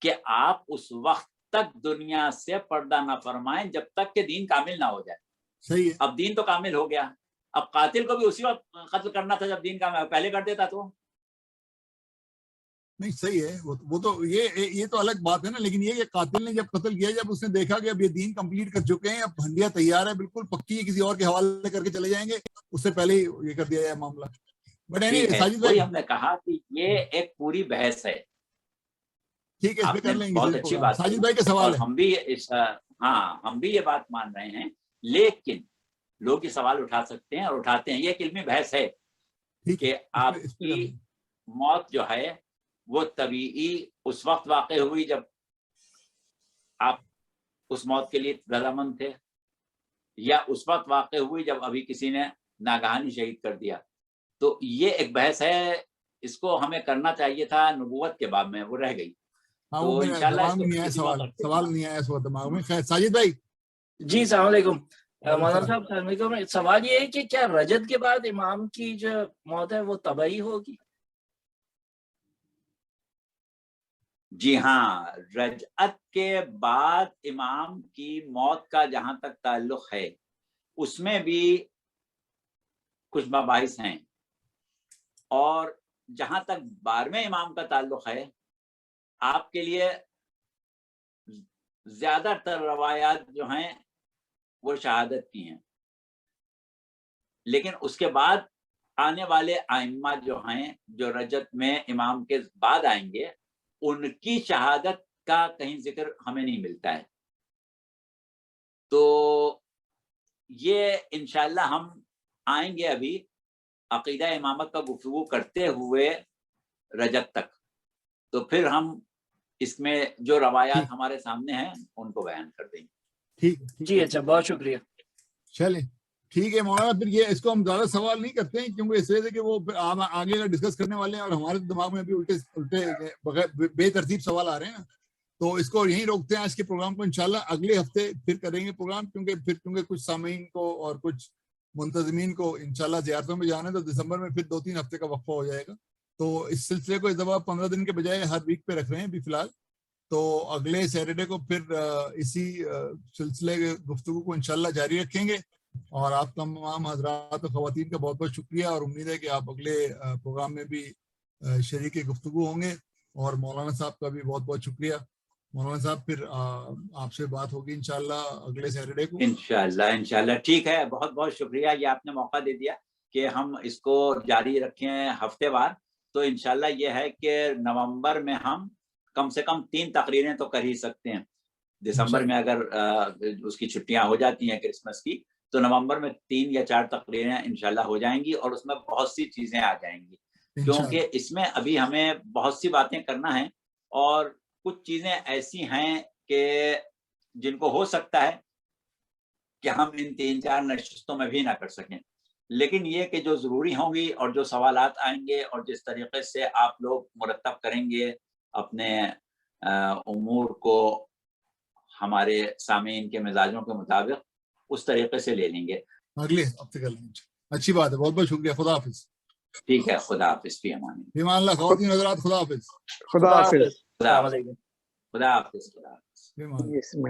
کہ آپ اس وقت تک دنیا سے پردہ نہ فرمائیں جب تک کہ دین کامل نہ ہو جائے۔ صحیح ہے، اب دین تو کامل ہو گیا، اب قاتل کو بھی اسی وقت قتل کرنا تھا جب دین کامل، پہلے کر دیتا تو۔ نہیں صحیح ہے، وہ تو یہ تو الگ بات ہے نا، لیکن یہ کہ قاتل نے جب قتل کیا، جب اس نے دیکھا کہ اب یہ دین کمپلیٹ کر چکے ہیں، اب ہنڈیا تیار ہے بالکل پکی ہے، کسی اور کے حوالے کر کے چلے جائیں گے، اس سے پہلے ہی یہ کر دیا جائے معاملہ۔ بٹ ٹھیک ہے، ساجد بھائی وہی ہم نے کہا کہ یہ ایک پوری بحث ہے، ٹھیک ہے، اس پہ آپ نے کر لیں گے بہت کسی اچھی پروگرام۔ بات ساجد کہی بھائی کا اور سوال ہے۔ ہم بھی ہم بھی یہ بات مان رہے ہیں، لیکن لوگ یہ سوال اٹھا سکتے ہیں اور اٹھاتے ہیں، یہ ایک علمی بحث ہے ٹھیک ہے، کہ آپ اس پہ کر کی لیں گے۔ موت جو ہے وہ طبیعی اس وقت واقع ہوئی جب آپ اس موت کے لیے رضامند تھے، یا اس وقت واقع ہوئی جب ابھی کسی نے ناگہانی شہید کر دیا۔ تو یہ ایک بحث ہے، اس کو ہمیں کرنا چاہیے تھا نبوت کے باب میں، وہ رہ گئی، ہاں وہ تو میرے انشاءاللہ اس دماغ کو میں نہیں آیا، کسی موقع پہ کرنا۔ سوال نہیں آیا اس وقت دماغ میں۔ خیر ساجد بھائی۔ جی السلام علیکم وعلیکم مولانا السلام۔ صاحب، السلام علیکم۔ سوال یہ ہے کہ کیا رجت کے بعد امام کی جو موت ہے وہ طبعی ہوگی؟ جی ہاں، رجعت کے بعد امام کی موت کا جہاں تک تعلق ہے اس میں بھی کچھ مباحث ہیں، اور جہاں تک 12ویں امام کا تعلق ہے آپ کے لیے زیادہ تر روایات جو ہیں وہ شہادت کی ہیں، لیکن اس کے بعد آنے والے ائمہ جو ہیں جو رجت میں امام کے بعد آئیں گے ان کی شہادت کا کہیں ذکر ہمیں نہیں ملتا ہے۔ تو یہ انشاءاللہ ہم آئیں گے ابھی عقیدہ امامت کا گفتگو کرتے ہوئے رجت تک، تو پھر ہم اس میں جو روایات ہمارے سامنے ہیں ان کو بیان کر دیں گے۔ ٹھیک جی اچھا، بہت شکریہ۔ چلیں ٹھیک ہے مولانا، پھر یہ اس کو ہم زیادہ سوال نہیں کرتے ہیں کیونکہ اس وجہ سے کہ وہ آگے کا ڈسکس کرنے والے ہیں اور ہمارے دماغ میں بھی الٹے بے ترتیب سوال آ رہے ہیں نا، تو اس کو یہیں روکتے ہیں آج کے پروگرام کو۔ انشاءاللہ اگلے ہفتے پھر کریں گے پروگرام، کیونکہ کچھ سامعین کو اور کچھ منتظمین کو انشاءاللہ زیارتوں میں جانا ہے، تو دسمبر میں پھر 2-3 ہفتے کا وقفہ ہو جائے گا، تو اس سلسلے کو اس دفعہ 15 دن کے بجائے ہر ویک پہ رکھ رہے ہیں ابھی فی الحال۔ تو اگلے سیٹرڈے کو پھر اسی سلسلے گفتگو کو انشاءاللہ جاری رکھیں گے. اور آپ تمام حضرات و خواتین کا بہت بہت شکریہ, اور امید ہے کہ آپ اگلے پروگرام میں بھی شریک گفتگو ہوں گے. اور مولانا صاحب کا بھی بہت بہت شکریہ. مولانا صاحب پھر آپ سے بات ہوگی انشاءاللہ اگلے سیٹرڈے کو. انشاءاللہ ٹھیک ہے. بہت بہت شکریہ, یہ آپ نے موقع دے دیا کہ ہم اس کو جاری رکھیں ہفتے وار. تو انشاءاللہ یہ ہے کہ نومبر میں ہم کم سے کم 3 تقریریں تو کر ہی سکتے ہیں. دسمبر میں اگر اس کی چھٹیاں ہو جاتی ہیں کرسمس کی, تو نومبر میں 3 یا 4 تقریریں انشاءاللہ ہو جائیں گی, اور اس میں بہت سی چیزیں آ جائیں گی, کیونکہ اس میں ابھی ہمیں بہت سی باتیں کرنا ہے, اور کچھ چیزیں ایسی ہیں کہ جن کو ہو سکتا ہے کہ ہم ان 3-4 نشستوں میں بھی نہ کر سکیں. لیکن یہ کہ جو ضروری ہوں گی اور جو سوالات آئیں گے اور جس طریقے سے آپ لوگ مرتب کریں گے اپنے امور کو ہمارے سامعین کے مزاجوں کے مطابق, اس طریقے سے لے لیں گے. اگلے ہفتے کر لیں گے. اچھی بات ہے, بہت بہت شکریہ. خدا حافظ. ٹھیک ہے, خدا حافظ. فی امان اللہ. خواتین حضرات, خدا حافظ. خدا حافظ. السلام علیکم. خدا حافظ. فی امان اللہ.